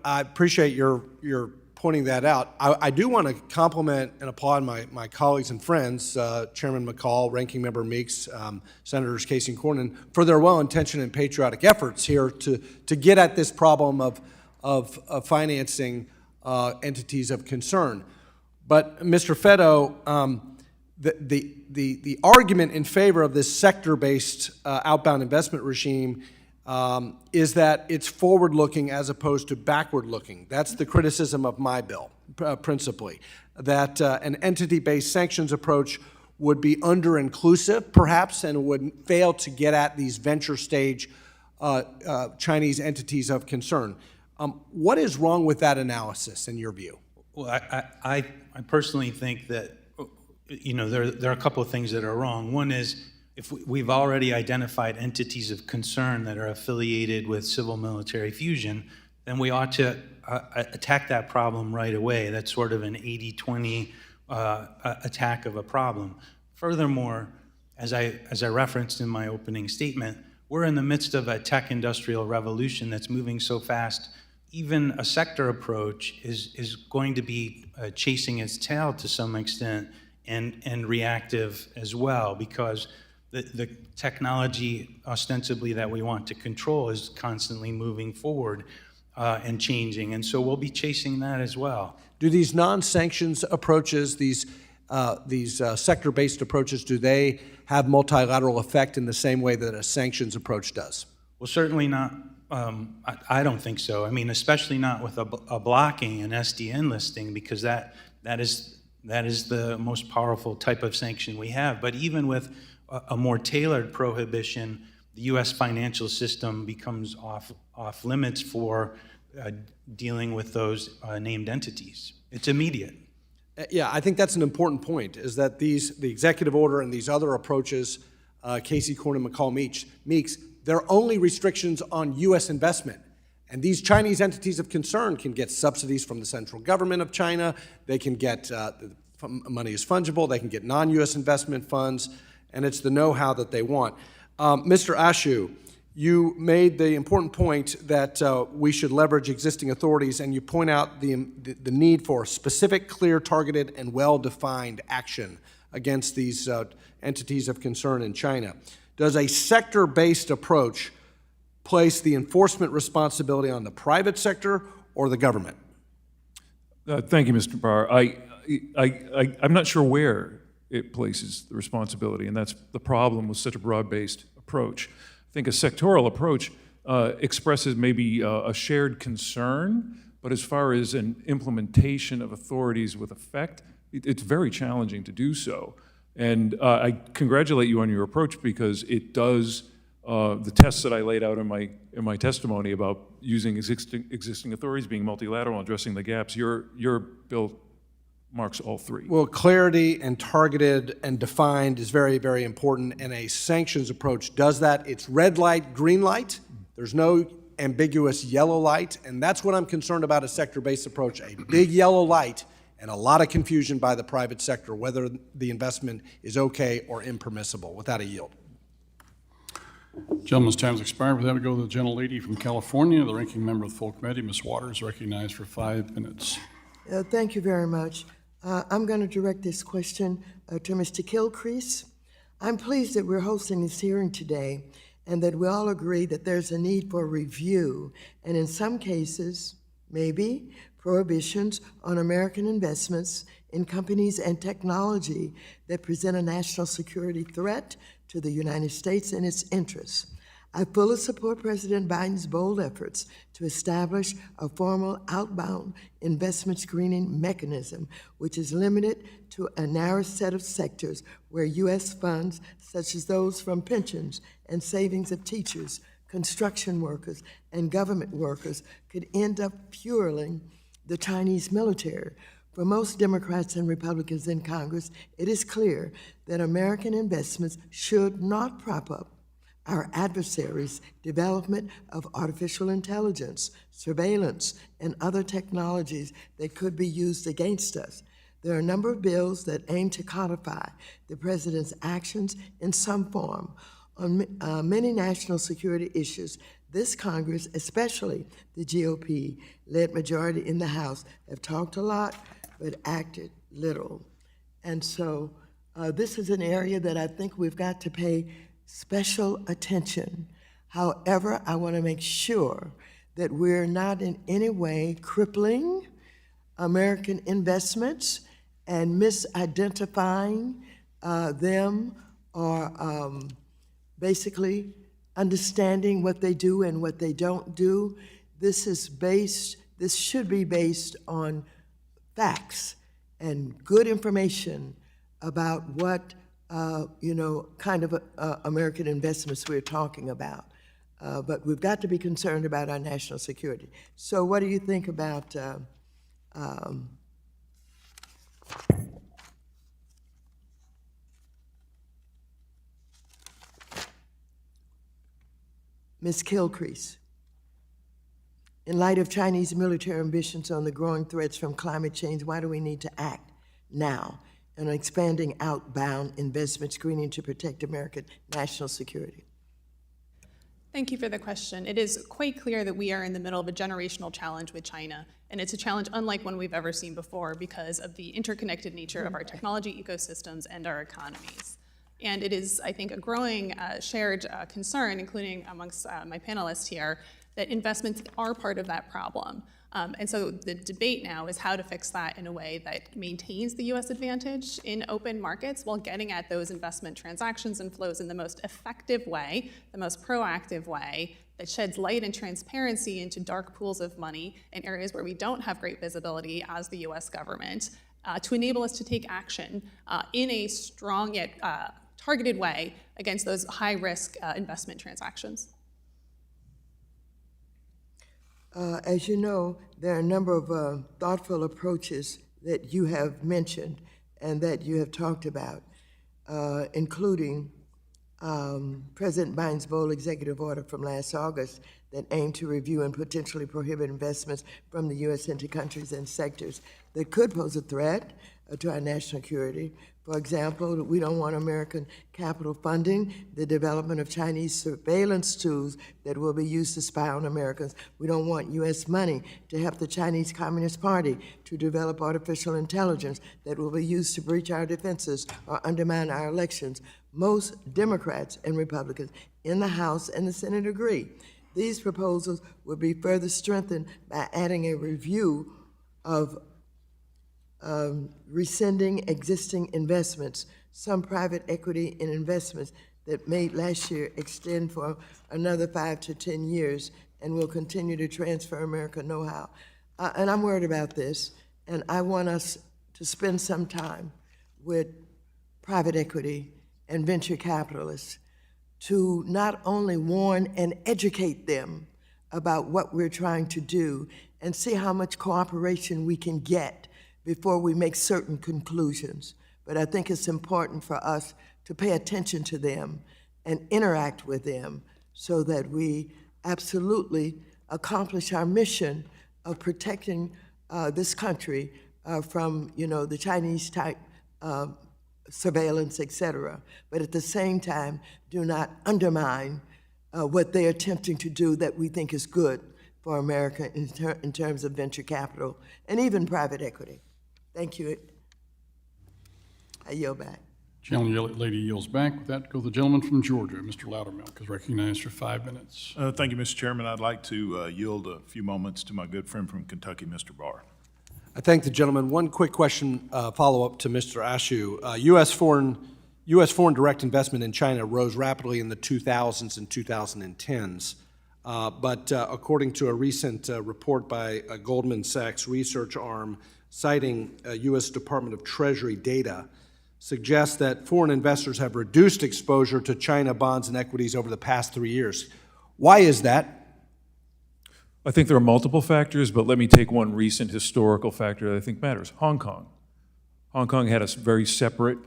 I appreciate your pointing that out. I do want to compliment and applaud my colleagues and friends, Chairman McCall, Ranking Member Meeks, Senators Casey and Cornyn, for their well-intentioned and patriotic efforts here to get at this problem of financing entities of concern. But Mr. Feddo, the argument in favor of this sector-based outbound investment regime is that it's forward-looking as opposed to backward-looking. That's the criticism of my bill, principally, that an entity-based sanctions approach would be under-inclusive, perhaps, and would fail to get at these venture-stage Chinese entities of concern. What is wrong with that analysis, in your view? Well, I personally think that, there are a couple of things that are wrong. One is, if we've already identified entities of concern that are affiliated with civil-military fusion, then we ought to attack that problem right away. That's sort of an 80-20 attack of a problem. Furthermore, as I referenced in my opening statement, we're in the midst of a tech-industrial revolution that's moving so fast, even a sector approach is going to be chasing its tail to some extent and reactive as well, because the technology ostensibly that we want to control is constantly moving forward and changing, and so we'll be chasing that as well. Do these non-sanctions approaches, these sector-based approaches, do they have multilateral effect in the same way that a sanctions approach does? Well, certainly not. I don't think so. I mean, especially not with a blocking an SDN listing, because that is the most powerful type of sanction we have. But even with a more tailored prohibition, the U.S. financial system becomes off limits for dealing with those named entities. It's immediate. Yeah, I think that's an important point, is that the executive order and these other approaches, Casey, Cornyn, McCall, Meeks, they're only restrictions on U.S. investment. And these Chinese entities of concern can get subsidies from the central government of China. They can get money is fungible. They can get non-U.S. investment funds, and it's the know-how that they want. Mr. Ashooh, you made the important point that we should leverage existing authorities, and you point out the need for specific, clear, targeted, and well-defined action against these entities of concern in China. Does a sector-based approach place the enforcement responsibility on the private sector or the government? Thank you, Mr. Barr. I'm not sure where it places the responsibility, and that's the problem with such a broad-based approach. I think a sectoral approach expresses maybe a shared concern, but as far as an implementation of authorities with effect, it's very challenging to do so. And I congratulate you on your approach because it does the tests that I laid out in my testimony about using existing authorities, being multilateral, addressing the gaps. Your bill marks all three. Well, clarity and targeted and defined is very, very important, and a sanctions approach does that. It's red light, green light. There's no ambiguous yellow light, and that's what I'm concerned about a sector-based approach, a big yellow light and a lot of confusion by the private sector whether the investment is okay or impermissible without a yield. Gentleman's time has expired. With that, we go to the gentlelady from California, the ranking member of the full committee, Ms. Waters, recognized for 5 minutes. Thank you very much. I'm going to direct this question to Mr. Kilcrease. I'm pleased that we're hosting this hearing today and that we all agree that there's a need for review and in some cases, maybe, prohibitions on American investments in companies and technology that present a national security threat to the United States and its interests. I fully support President Biden's bold efforts to establish a formal outbound investment screening mechanism, which is limited to a narrow set of sectors where U.S. funds, such as those from pensions and savings of teachers, construction workers, and government workers, could end up fueling the Chinese military. For most Democrats and Republicans in Congress, it is clear that American investments should not prop up our adversaries' development of artificial intelligence, surveillance, and other technologies that could be used against us. There are a number of bills that aim to codify the president's actions in some form on many national security issues. This Congress, especially the GOP-led majority in the House, have talked a lot but acted little. And so this is an area that I think we've got to pay special attention. However, I want to make sure that we're not in any way crippling American investments and misidentifying them or basically understanding what they do and what they don't do. This should be based on facts and good information about what kind of American investments we're talking about. But we've got to be concerned about our national security. So what do you think about Ms. Kilcrease? In light of Chinese military ambitions on the growing threats from climate change, why do we need to act now on expanding outbound investment screening to protect American national security? Thank you for the question. It is quite clear that we are in the middle of a generational challenge with China, and it's a challenge unlike one we've ever seen before because of the interconnected nature of our technology ecosystems and our economies. And it is, I think, a growing shared concern, including amongst my panelists here, that investments are part of that problem. And so the debate now is how to fix that in a way that maintains the U.S. advantage in open markets while getting at those investment transactions and flows in the most effective way, the most proactive way that sheds light and transparency into dark pools of money in areas where we don't have great visibility as the U.S. government to enable us to take action in a strong yet targeted way against those high-risk investment transactions. As you know, there are a number of thoughtful approaches that you have mentioned and that you have talked about, including President Biden's bold executive order from last August that aimed to review and potentially prohibit investments from the U.S. into countries and sectors that could pose a threat to our national security. For example, we don't want American capital funding the development of Chinese surveillance tools that will be used to spy on Americans. We don't want U.S. money to help the Chinese Communist Party to develop artificial intelligence that will be used to breach our defenses or undermine our elections. Most Democrats and Republicans in the House and the Senate agree. These proposals would be further strengthened by adding a review of rescinding existing investments. Some private equity in investments that made last year extend for another 5 to 10 years and will continue to transfer American know-how. And I'm worried about this, and I want us to spend some time with private equity and venture capitalists to not only warn and educate them about what we're trying to do and see how much cooperation we can get before we make certain conclusions. But I think it's important for us to pay attention to them and interact with them so that we absolutely accomplish our mission of protecting this country from, the Chinese type surveillance, et cetera. But at the same time, do not undermine what they're attempting to do that we think is good for America in terms of venture capital and even private equity. Thank you. I yield back. Lady yields back. With that, go the gentleman from Georgia, Mr. Loudermilk, is recognized for 5 minutes. Thank you, Mr. Chairman. I'd like to yield a few moments to my good friend from Kentucky, Mr. Barr. I thank the gentleman. One quick question, follow-up to Mr. Ashooh. U.S. foreign direct investment in China rose rapidly in the 2000s and 2010s. But according to a recent report by a Goldman Sachs research arm citing U.S. Department of Treasury data, suggests that foreign investors have reduced exposure to China bonds and equities over the past 3 years. Why is that? I think there are multiple factors, but let me take one recent historical factor that I think matters. Hong Kong. Hong Kong had a very separate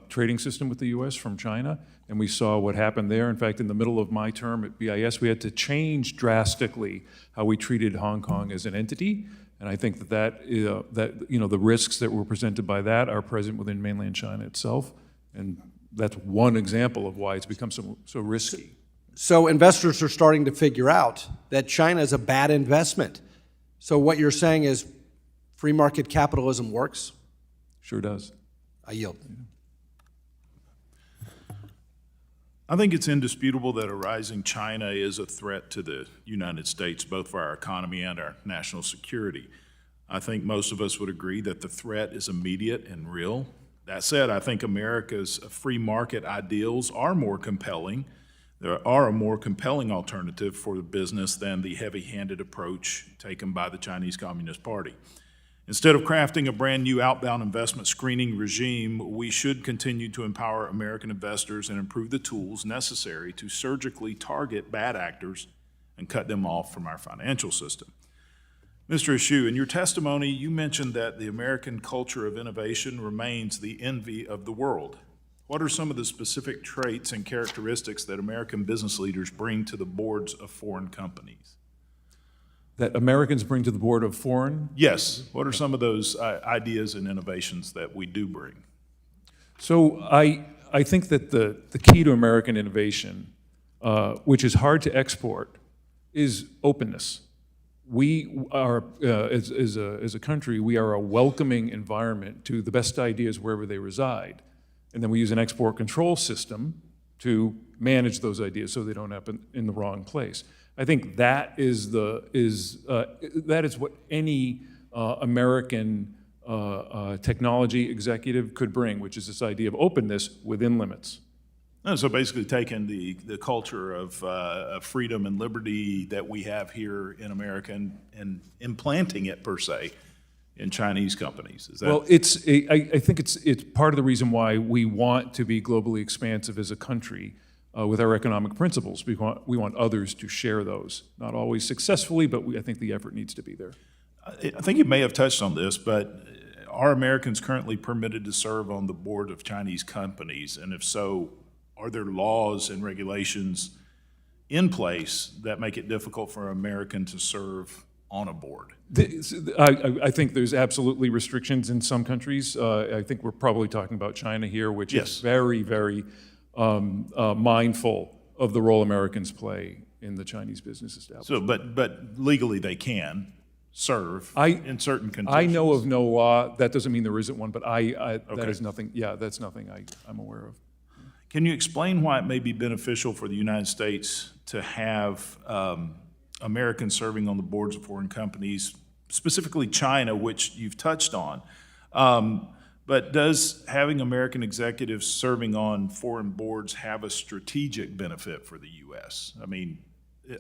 trading system with the U.S. from China, and we saw what happened there. In fact, in the middle of my term at BIS, we had to change drastically how we treated Hong Kong as an entity. And I think that the risks that were presented by that are present within mainland China itself. And that's one example of why it's become so risky. So investors are starting to figure out that China is a bad investment. So what you're saying is free market capitalism works? Sure does. I yield. I think it's indisputable that a rising China is a threat to the United States, both for our economy and our national security. I think most of us would agree that the threat is immediate and real. That said, I think America's free market ideals are more compelling. There are a more compelling alternative for the business than the heavy-handed approach taken by the Chinese Communist Party. Instead of crafting a brand new outbound investment screening regime, we should continue to empower American investors and improve the tools necessary to surgically target bad actors and cut them off from our financial system. Mr. Ashooh, in your testimony, you mentioned that the American culture of innovation remains the envy of the world. What are some of the specific traits and characteristics that American business leaders bring to the boards of foreign companies? That Americans bring to the board of foreign? Yes. What are some of those ideas and innovations that we do bring? So I think that the key to American innovation, which is hard to export, is openness. We are, as a country, we are a welcoming environment to the best ideas wherever they reside. And then we use an export control system to manage those ideas so they don't happen in the wrong place. I think that is what any American technology executive could bring, which is this idea of openness within limits. So basically taking the culture of freedom and liberty that we have here in America and implanting it, per se, in Chinese companies. Is that? Well, I think it's part of the reason why we want to be globally expansive as a country with our economic principles. We want others to share those, not always successfully, but I think the effort needs to be there. I think you may have touched on this, but are Americans currently permitted to serve on the board of Chinese companies? And if so, are there laws and regulations in place that make it difficult for an American to serve on a board? I think there's absolutely restrictions in some countries. I think we're probably talking about China here, which Yes. is very, very mindful of the role Americans play in the Chinese business establishment. So, but legally they can serve in certain conditions. I know of no law. That doesn't mean there isn't one, but that Okay. is nothing. Yeah, that's nothing I'm aware of. Can you explain why it may be beneficial for the United States to have Americans serving on the boards of foreign companies, specifically China, which you've touched on? But does having American executives serving on foreign boards have a strategic benefit for the U.S.? I mean,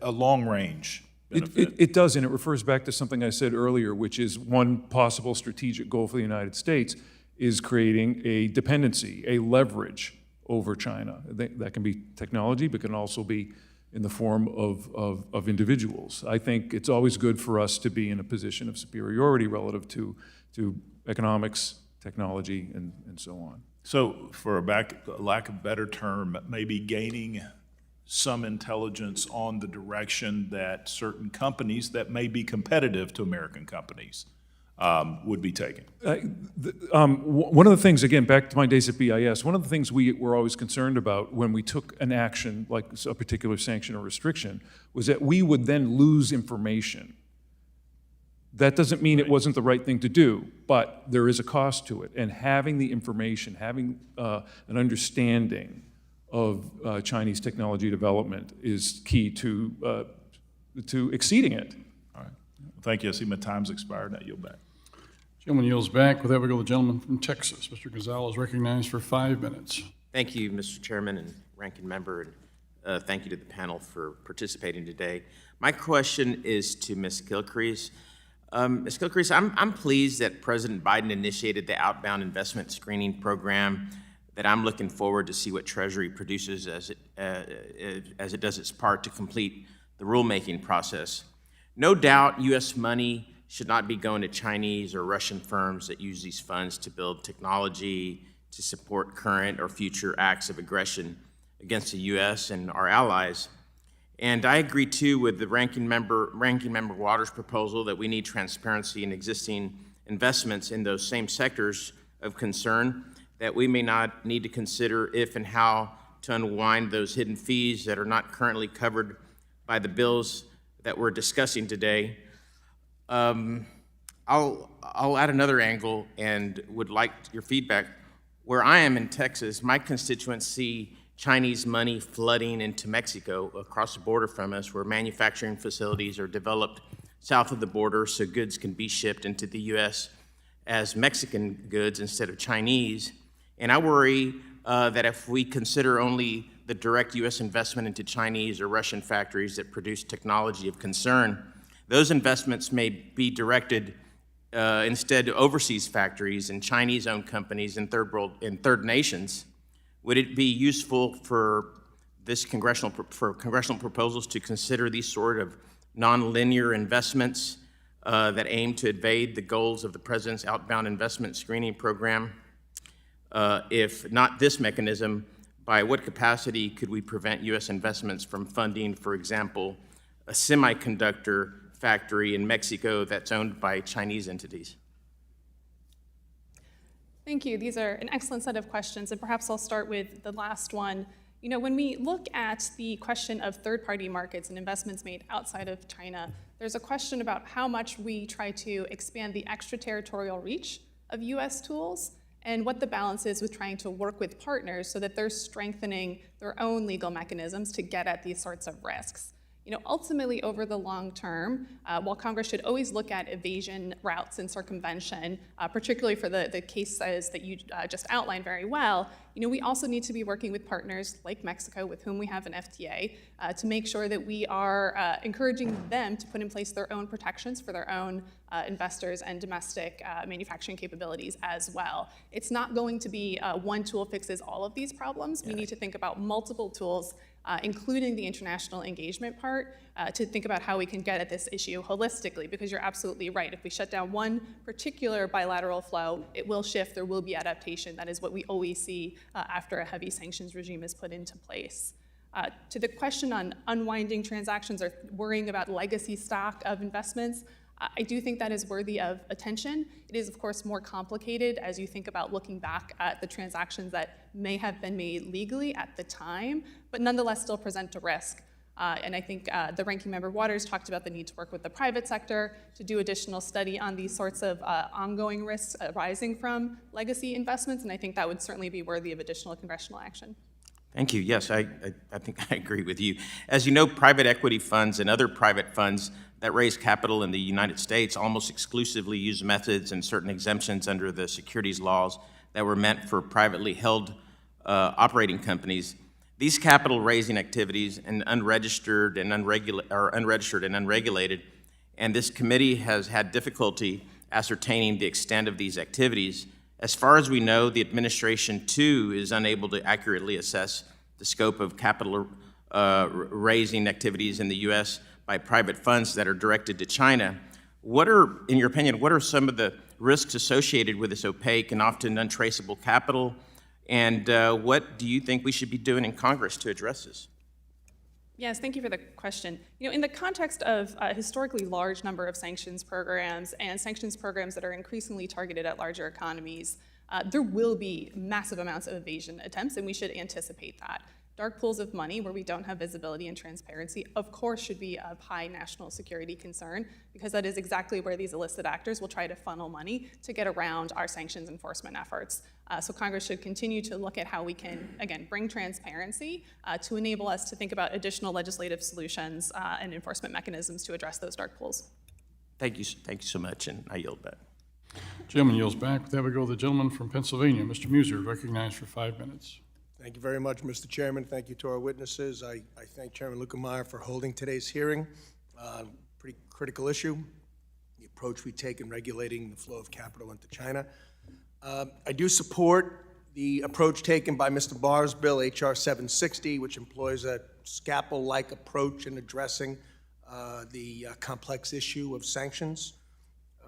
a long-range benefit? It does, and it refers back to something I said earlier, which is one possible strategic goal for the United States is creating a dependency, a leverage over China. That can be technology, but can also be in the form of individuals. I think it's always good for us to be in a position of superiority relative to economics, technology, and so on. So for a lack of better term, maybe gaining some intelligence on the direction that certain companies that may be competitive to American companies would be taking. One of the things, again, back to my days at BIS, one of the things we were always concerned about when we took an action, like a particular sanction or restriction, was that we would then lose information. That doesn't mean it wasn't the right thing to do, but there is a cost to it. And having the information, having an understanding of Chinese technology development is key to exceeding it. All right. Thank you. I see my time's expired. Now yield back. Gentleman yields back. With that, we go to the gentleman from Texas. Mr. Gonzalez recognized for 5 minutes. Thank you, Mr. Chairman and Ranking Member, and thank you to the panel for participating today. My question is to Ms. Kilcrease. Ms. Kilcrease, I'm pleased that President Biden initiated the outbound investment screening program, that I'm looking forward to see what Treasury produces as it does its part to complete the rulemaking process. No doubt U.S. money should not be going to Chinese or Russian firms that use these funds to build technology to support current or future acts of aggression against the U.S. and our allies. And I agree, too, with the Ranking Member Waters' proposal that we need transparency in existing investments in those same sectors of concern, that we may not need to consider if and how to unwind those hidden fees that are not currently covered by the bills that we're discussing today. I'll add another angle and would like your feedback. Where I am in Texas, my constituents see Chinese money flooding into Mexico across the border from us, where manufacturing facilities are developed south of the border so goods can be shipped into the U.S. as Mexican goods instead of Chinese. And I worry that if we consider only the direct U.S. investment into Chinese or Russian factories that produce technology of concern, those investments may be directed instead to overseas factories and Chinese-owned companies in third nations. Would it be useful for congressional proposals to consider these sort of nonlinear investments that aim to evade the goals of the President's outbound investment screening program? If not this mechanism, by what capacity could we prevent U.S. investments from funding, for example, a semiconductor factory in Mexico that's owned by Chinese entities? Thank you. These are an excellent set of questions, and perhaps I'll start with the last one. You know, when we look at the question of third-party markets and investments made outside of China, there's a question about how much we try to expand the extraterritorial reach of U.S. tools and what the balance is with trying to work with partners so that they're strengthening their own legal mechanisms to get at these sorts of risks. You know, ultimately, over the long term, while Congress should always look at evasion routes and circumvention, particularly for the cases that you just outlined very well, you know, we also need to be working with partners like Mexico, with whom we have an FTA, to make sure that we are encouraging them to put in place their own protections for their own investors and domestic manufacturing capabilities as well. It's not going to be one tool fixes all of these problems. We need to think about multiple tools including the international engagement part, to think about how we can get at this issue holistically, because you're absolutely right. If we shut down one particular bilateral flow, it will shift, there will be adaptation. That is what we always see after a heavy sanctions regime is put into place. To the question on unwinding transactions or worrying about legacy stock of investments, I do think that is worthy of attention. It is, of course, more complicated as you think about looking back at the transactions that may have been made legally at the time, but nonetheless still present a risk. And I think the Ranking Member Waters talked about the need to work with the private sector to do additional study on these sorts of ongoing risks arising from legacy investments, and I think that would certainly be worthy of additional congressional action. Thank you. Yes, I think I agree with you. As you know, private equity funds and other private funds that raise capital in the United States almost exclusively use methods and certain exemptions under the securities laws that were meant for privately held operating companies. These capital raising activities and unregistered and unregulated, and this committee has had difficulty ascertaining the extent of these activities. As far as we know, the administration, too, is unable to accurately assess the scope of capital raising activities in the U.S. by private funds that are directed to China. What are, in your opinion, what are some of the risks associated with this opaque and often untraceable capital? And what do you think we should be doing in Congress to address this? Yes, thank you for the question. You know, in the context of a historically large number of sanctions programs and sanctions programs that are increasingly targeted at larger economies, there will be massive amounts of evasion attempts, and we should anticipate that. Dark pools of money where we don't have visibility and transparency, of course, should be of high national security concern, because that is exactly where these illicit actors will try to funnel money to get around our sanctions enforcement efforts. So Congress should continue to look at how we can, again, bring transparency to enable us to think about additional legislative solutions and enforcement mechanisms to address those dark pools. Thank you so much, and I yield back. Gentleman yields back. With that, we go to the gentleman from Pennsylvania, Mr. Muser, recognized for 5 minutes. Thank you very much, Mr. Chairman. Thank you to our witnesses. I thank Chairman Luetkemeyer for holding today's hearing. Pretty critical issue, the approach we take in regulating the flow of capital into China. I do support the approach taken by Mr. Barr's bill, H.R. 760, which employs a scalpel-like approach in addressing the complex issue of sanctions.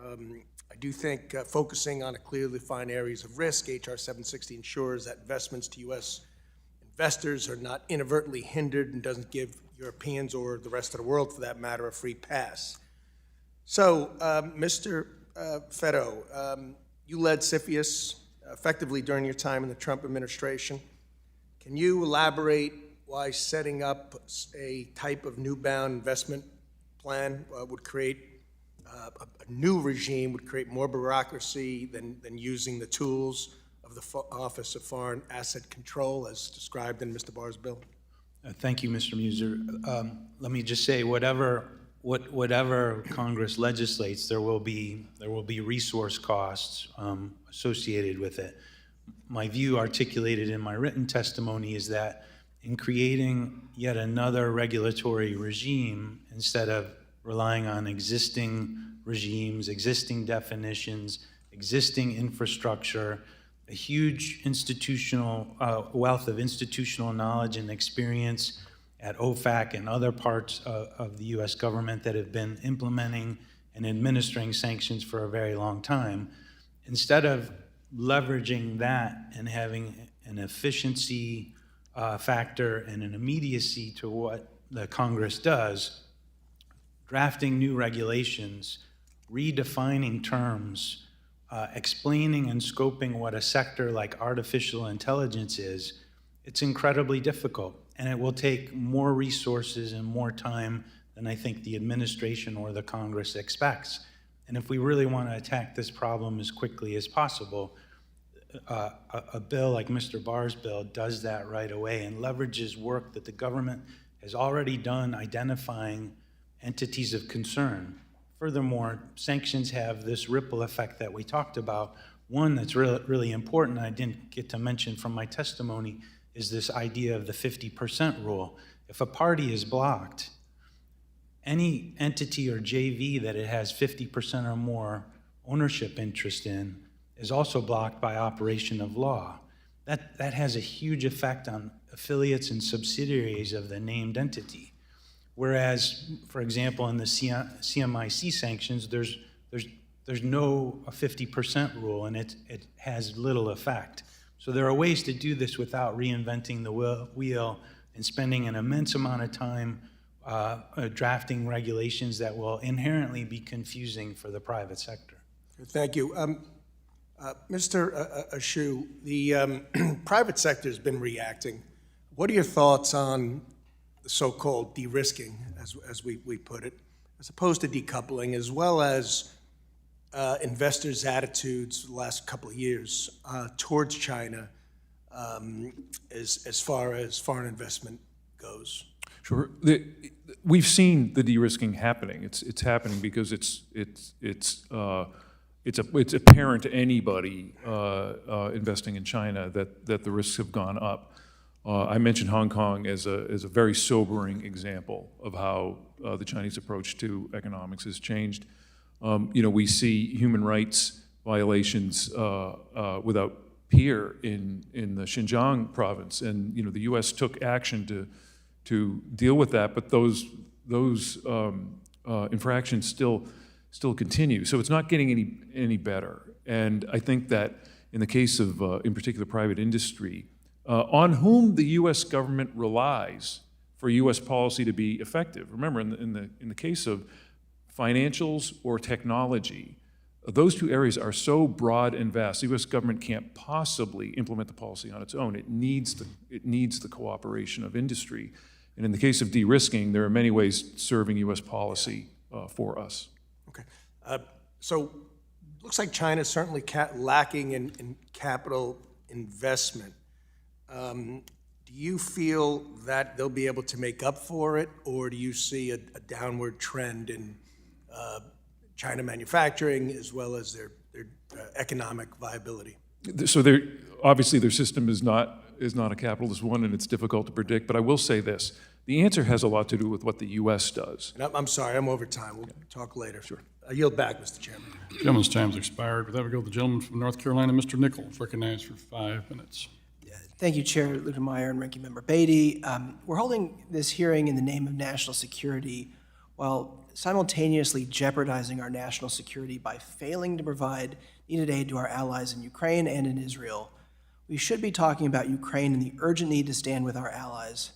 I do think focusing on a clearly defined areas of risk, H.R. 760 ensures that investments to U.S. investors are not inadvertently hindered and doesn't give Europeans or the rest of the world, for that matter, a free pass. So, Mr. Feddo, you led CFIUS effectively during your time in the Trump administration. Can you elaborate why setting up a type of new-bound investment plan would create a new regime, would create more bureaucracy than using the tools of the Office of Foreign Asset Control as described in Mr. Barr's bill? Thank you, Mr. Muser. Let me just say, whatever Congress legislates, there will be resource costs associated with it. My view, articulated in my written testimony, is that in creating yet another regulatory regime, instead of relying on existing regimes, existing definitions, existing infrastructure, a huge institutional wealth of institutional knowledge and experience at OFAC and other parts of the U.S. government that have been implementing and administering sanctions for a very long time. Instead of leveraging that and having an efficiency factor and an immediacy to what the Congress does, drafting new regulations, redefining terms, explaining and scoping what a sector like artificial intelligence is, it's incredibly difficult. And it will take more resources and more time than I think the administration or the Congress expects. And if we really want to attack this problem as quickly as possible, a bill like Mr. Barr's bill does that right away and leverages work that the government has already done identifying entities of concern. Furthermore, sanctions have this ripple effect that we talked about. One that's really important, I didn't get to mention from my testimony, is this idea of the 50% rule. If a party is blocked, any entity or JV that it has 50% or more ownership interest in is also blocked by operation of law. that has a huge effect on affiliates and subsidiaries of the named entity. Whereas, for example, in the CMIC sanctions, there's no 50% rule, and it has little effect. So there are ways to do this without reinventing the wheel and spending an immense amount of time drafting regulations that will inherently be confusing for the private sector. Thank you. Mr. Ashooh, the private sector has been reacting. What are your thoughts on the so-called de-risking, as we put it, as opposed to decoupling, as well as investors' attitudes the last couple of years towards China as far as foreign investment goes? Sure. We've seen the de-risking happening. It's happening because it's apparent to anybody investing in China that the risks have gone up. I mentioned Hong Kong as a very sobering example of how the Chinese approach to economics has changed. We see human rights violations without peer in the Xinjiang province, and the U.S. took action to deal with that, but those infractions still continue. So it's not getting any better. And I think that in the case of, in particular, private industry, on whom the U.S. government relies for U.S. policy to be effective. Remember, in the case of financials or technology, those two areas are so broad and vast. The U.S. government can't possibly implement the policy on its own. It needs the cooperation of industry. And in the case of de-risking, there are many ways serving U.S. policy for us. Okay. So looks like China's certainly lacking in capital investment. Do you feel that they'll be able to make up for it, or do you see a downward trend in China manufacturing as well as their economic viability? So obviously their system is not a capitalist one, and it's difficult to predict, but I will say this. The answer has a lot to do with what the U.S. does. And I'm sorry, I'm over time. We'll talk later. Sure. I yield back, Mr. Chairman. Gentleman's time's expired. With that, we go to the gentleman from North Carolina, Mr. Nichols, recognized for 5 minutes. Thank you, Chair Luetkemeyer and Ranking Member Beatty. We're holding this hearing in the name of national security while simultaneously jeopardizing our national security by failing to provide needed aid to our allies in Ukraine and in Israel. We should be talking about Ukraine and the urgent need to stand with our allies.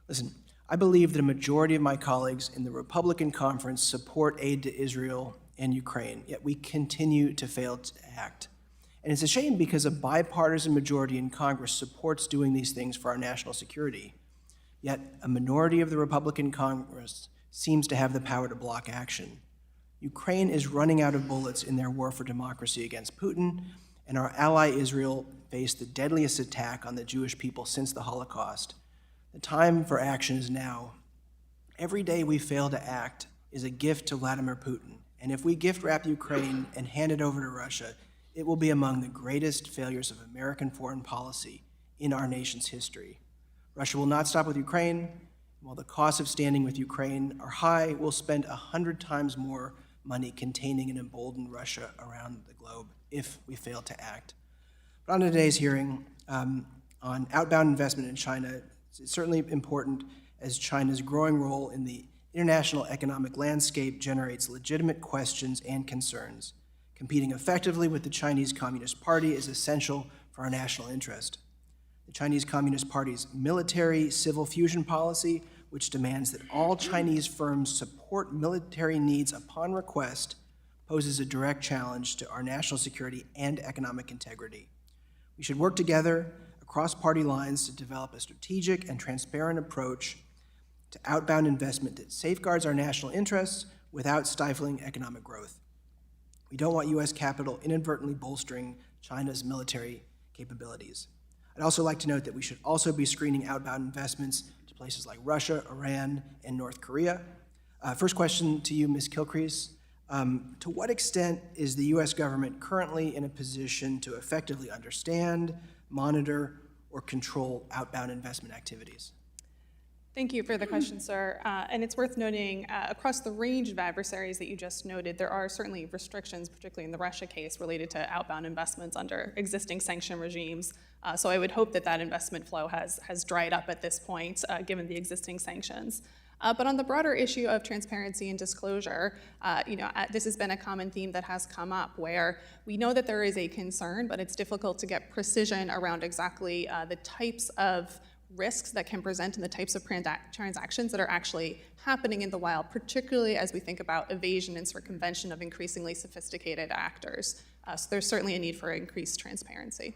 Listen, I believe that a majority of my colleagues in the Republican conference support aid to Israel and Ukraine, yet we continue to fail to act. And it's a shame because a bipartisan majority in Congress supports doing these things for our national security. Yet a minority of the Republican Congress seems to have the power to block action. Ukraine is running out of bullets in their war for democracy against Putin, and our ally Israel faced the deadliest attack on the Jewish people since the Holocaust. The time for action is now. Every day we fail to act is a gift to Vladimir Putin, and if we gift wrap Ukraine and hand it over to Russia, it will be among the greatest failures of American foreign policy in our nation's history. Russia will not stop with Ukraine. While the costs of standing with Ukraine are high, we'll spend 100 times more money containing and emboldening Russia around the globe if we fail to act. But on today's hearing on outbound investment in China, it's certainly important as China's growing role in the international economic landscape generates legitimate questions and concerns. Competing effectively with the Chinese Communist Party is essential for our national interest. The Chinese Communist Party's military-civil fusion policy, which demands that all Chinese firms support military needs upon request, poses a direct challenge to our national security and economic integrity. We should work together across party lines to develop a strategic and transparent approach to outbound investment that safeguards our national interests without stifling economic growth. We don't want U.S. capital inadvertently bolstering China's military capabilities. I'd also like to note that we should also be screening outbound investments to places like Russia, Iran, and North Korea. First question to you, Ms. Kilcrease. To what extent is the U.S. government currently in a position to effectively understand, monitor, or control outbound investment activities? Thank you for the question, sir. And it's worth noting, across the range of adversaries that you just noted, there are certainly restrictions, particularly in the Russia case, related to outbound investments under existing sanction regimes. So I would hope that that investment flow has dried up at this point, given the existing sanctions. But on the broader issue of transparency and disclosure, this has been a common theme that has come up, where we know that there is a concern, but it's difficult to get precision around exactly the types of risks that can present and the types of transactions that are actually happening in the wild, particularly as we think about evasion and circumvention of increasingly sophisticated actors. So there's certainly a need for increased transparency.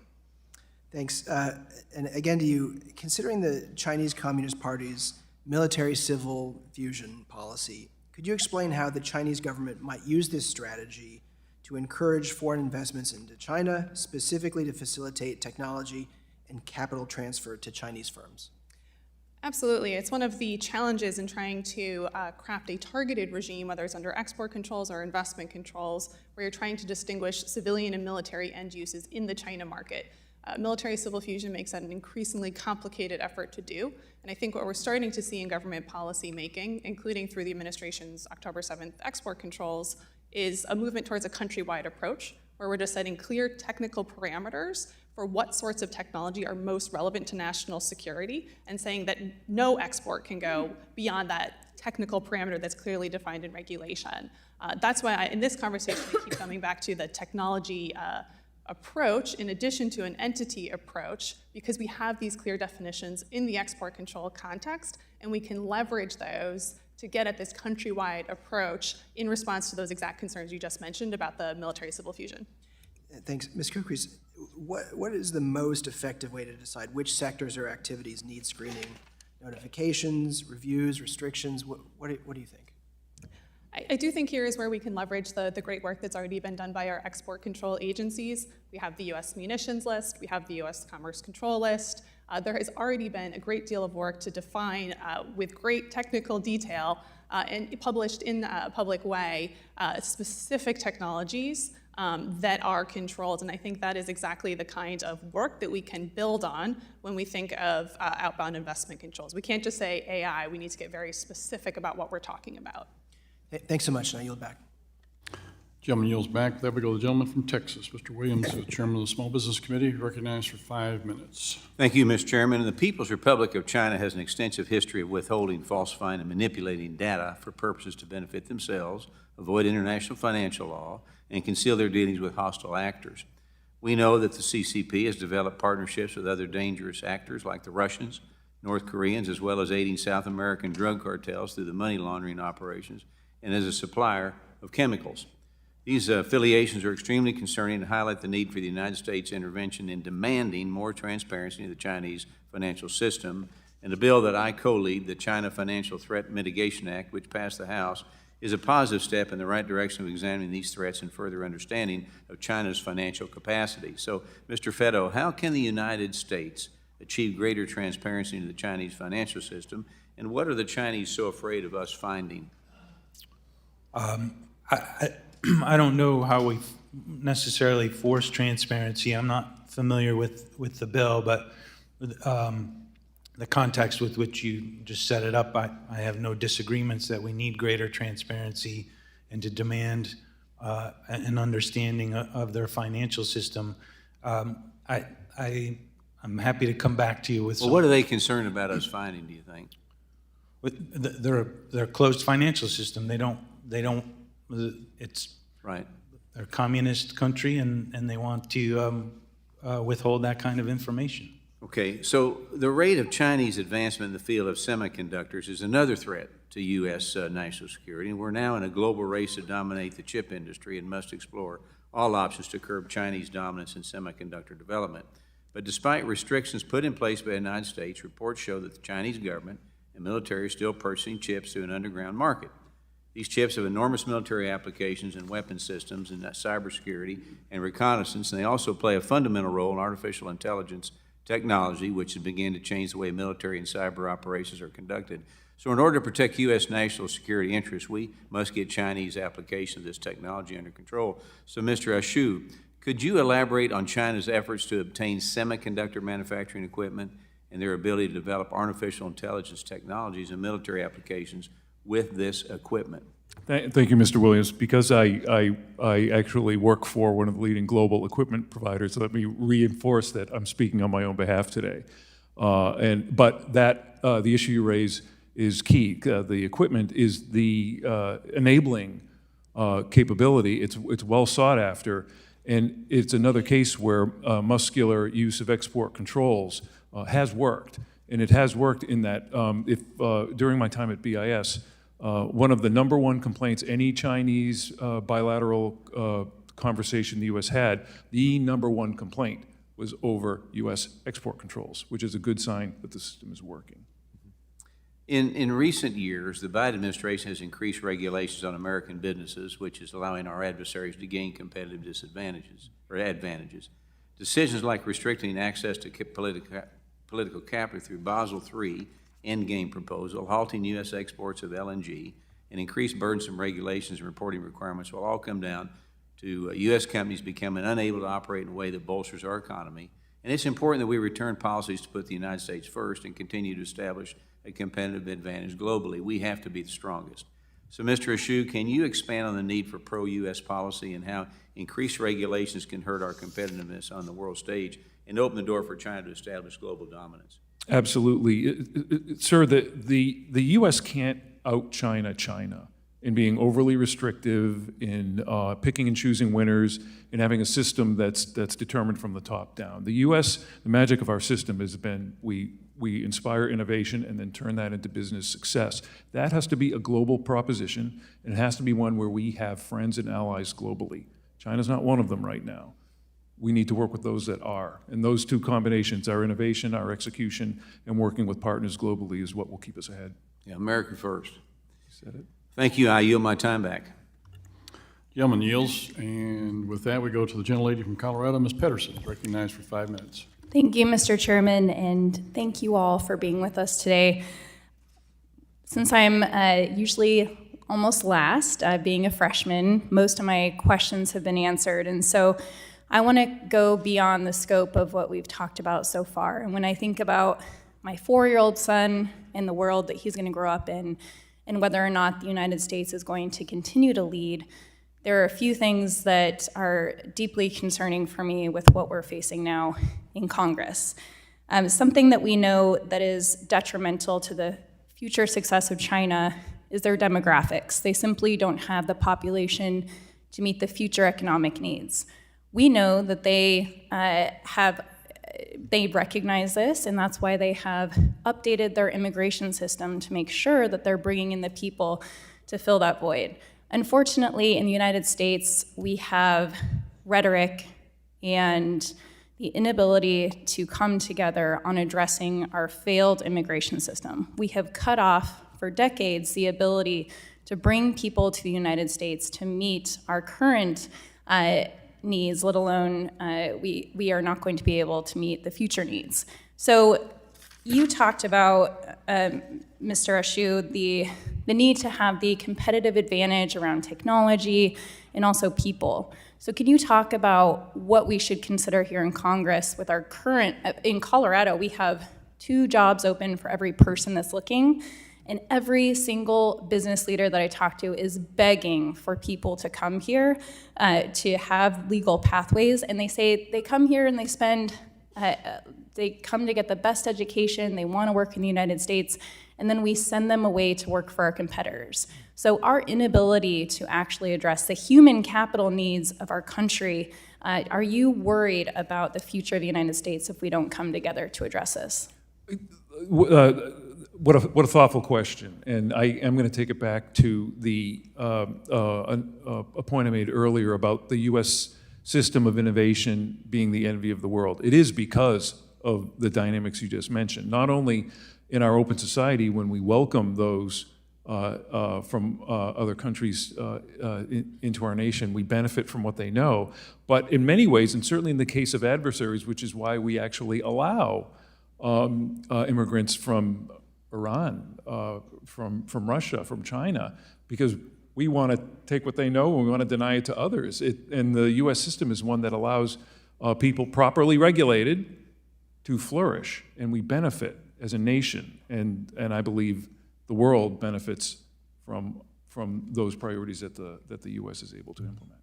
Thanks. And again to you, considering the Chinese Communist Party's military-civil fusion policy, could you explain how the Chinese government might use this strategy to encourage foreign investments into China, specifically to facilitate technology and capital transfer to Chinese firms? Absolutely. It's one of the challenges in trying to craft a targeted regime, whether it's under export controls or investment controls, where you're trying to distinguish civilian and military end uses in the China market. Military-civil fusion makes that an increasingly complicated effort to do. And I think what we're starting to see in government policy making, including through the administration's October 7th export controls, is a movement towards a countrywide approach, where we're just setting clear technical parameters for what sorts of technology are most relevant to national security, and saying that no export can go beyond that technical parameter that's clearly defined in regulation. That's why in this conversation I keep coming back to the technology approach in addition to an entity approach, because we have these clear definitions in the export control context, and we can leverage those to get at this countrywide approach in response to those exact concerns you just mentioned about the military-civil fusion. Thanks. Ms. Kilcrease, what is the most effective way to decide which sectors or activities need screening? Notifications, reviews, restrictions? What do you think? I do think here is where we can leverage the great work that's already been done by our export control agencies. We have the U.S. munitions list, we have the U.S. commerce control list. There has already been a great deal of work to define with great technical detail and published in a public way specific technologies that are controlled. And I think that is exactly the kind of work that we can build on when we think of outbound investment controls. We can't just say AI, we need to get very specific about what we're talking about. Thanks so much, and I yield back. Gentleman yields back. There we go, the gentleman from Texas, Mr. Williams, Chairman of the Small Business Committee, recognized for 5 minutes. Thank you, Mr. Chairman. The People's Republic of China has an extensive history of withholding, falsifying, and manipulating data for purposes to benefit themselves, avoid international financial law, and conceal their dealings with hostile actors. We know that the CCP has developed partnerships with other dangerous actors like the Russians, North Koreans, as well as aiding South American drug cartels through the money laundering operations and as a supplier of chemicals. These affiliations are extremely concerning and highlight the need for the United States intervention in demanding more transparency in the Chinese financial system. And the bill that I co-lead, the China Financial Threat Mitigation Act, which passed the House, is a positive step in the right direction of examining these threats and further understanding of China's financial capacity. So, Mr. Feddo, how can the United States achieve greater transparency into the Chinese financial system, and what are the Chinese so afraid of us finding? I don't know how we necessarily force transparency. I'm not familiar with the bill, but the context with which you just set it up, I have no disagreements that we need greater transparency and to demand an understanding of their financial system. I'm happy to come back to you with Well, what are they concerned about us finding, do you think? With their closed financial system. They don't, it's right. They're a communist country, and they want to withhold that kind of information. Okay, so the rate of Chinese advancement in the field of semiconductors is another threat to U.S. National security, and we're now in a global race to dominate the chip industry and must explore all options to curb Chinese dominance in semiconductor development. But despite restrictions put in place by the United States, reports show that the Chinese government and military are still purchasing chips through an underground market. These chips have enormous military applications in weapon systems and cybersecurity and reconnaissance, and they also play a fundamental role in artificial intelligence technology, which has begun to change the way military and cyber operations are conducted. So in order to protect U.S. national security interests, we must get Chinese application of this technology under control. So Mr. Ashooh, could you elaborate on China's efforts to obtain semiconductor manufacturing equipment and their ability to develop artificial intelligence technologies and military applications with this equipment. Thank you, Mr. Williams. Because I actually work for one of the leading global equipment providers, let me reinforce that I'm speaking on my own behalf today. But the issue you raise is key. The equipment is the enabling capability. It's well sought after, and it's another case where muscular use of export controls has worked. And it has worked in that during my time at BIS, one of the #1 complaints any Chinese bilateral conversation the U.S. had, the #1 complaint was over U.S. export controls, which is a good sign that the system is working. In recent years, the Biden administration has increased regulations on American businesses, which is allowing our adversaries to gain competitive disadvantages or advantages. Decisions like restricting access to political capital through Basel III endgame proposal, halting U.S. exports of LNG, and increased burdensome regulations and reporting requirements will all come down to U.S. companies becoming unable to operate in a way that bolsters our economy. And it's important that we return policies to put the United States first and continue to establish a competitive advantage globally. We have to be the strongest. So, Mr. Ashooh, can you expand on the need for pro-U.S. policy and how increased regulations can hurt our competitiveness on the world stage and open the door for China to establish global dominance? Absolutely. Sir, the U.S. can't out-China China in being overly restrictive, in picking and choosing winners, in having a system that's determined from the top down. The U.S., the magic of our system has been we inspire innovation and then turn that into business success. That has to be a global proposition, and it has to be one where we have friends and allies globally. China's not one of them right now. We need to work with those that are. And those two combinations, our innovation, our execution, and working with partners globally is what will keep us ahead. Yeah, America first. You said it. Thank you. I yield my time back. Gentleman yields, and with that, we go to the gentlelady from Colorado, Ms. Pedersen, recognized for 5 minutes. Thank you, Mr. Chairman, and thank you all for being with us today. Since I'm usually almost last, being a freshman, most of my questions have been answered, and so I want to go beyond the scope of what we've talked about so far. And when I think about my 4-year-old son and the world that he's going to grow up in, and whether or not the United States is going to continue to lead, there are a few things that are deeply concerning for me with what we're facing now in Congress. Something that we know that is detrimental to the future success of China is their demographics. They simply don't have the population to meet the future economic needs. We know that they recognize this, and that's why they have updated their immigration system to make sure that they're bringing in the people to fill that void. Unfortunately, in the United States, we have rhetoric and the inability to come together on addressing our failed immigration system. We have cut off for decades the ability to bring people to the United States to meet our current needs, let alone we are not going to be able to meet the future needs. So you talked about, Mr. Ashooh, the need to have the competitive advantage around technology and also people. So can you talk about what we should consider here in Congress with our current, in Colorado, we have 2 jobs open for every person that's looking, and every single business leader that I talk to is begging for people to come here to have legal pathways. And they say they come here and they spend, they come to get the best education, they want to work in the United States, and then we send them away to work for our competitors. So our inability to actually address the human capital needs of our country, are you worried about the future of the United States if we don't come together to address this? What a thoughtful question, and I am going to take it back to the a point I made earlier about the U.S. system of innovation being the envy of the world. It is because of the dynamics you just mentioned. Not only in our open society, when we welcome those from other countries into our nation, we benefit from what they know. But in many ways, and certainly in the case of adversaries, which is why we actually allow immigrants from Iran, from Russia, from China, because we want to take what they know and we want to deny it to others. And the U.S. system is one that allows people properly regulated to flourish, and we benefit as a nation, and I believe the world benefits from those priorities that the U.S. is able to implement.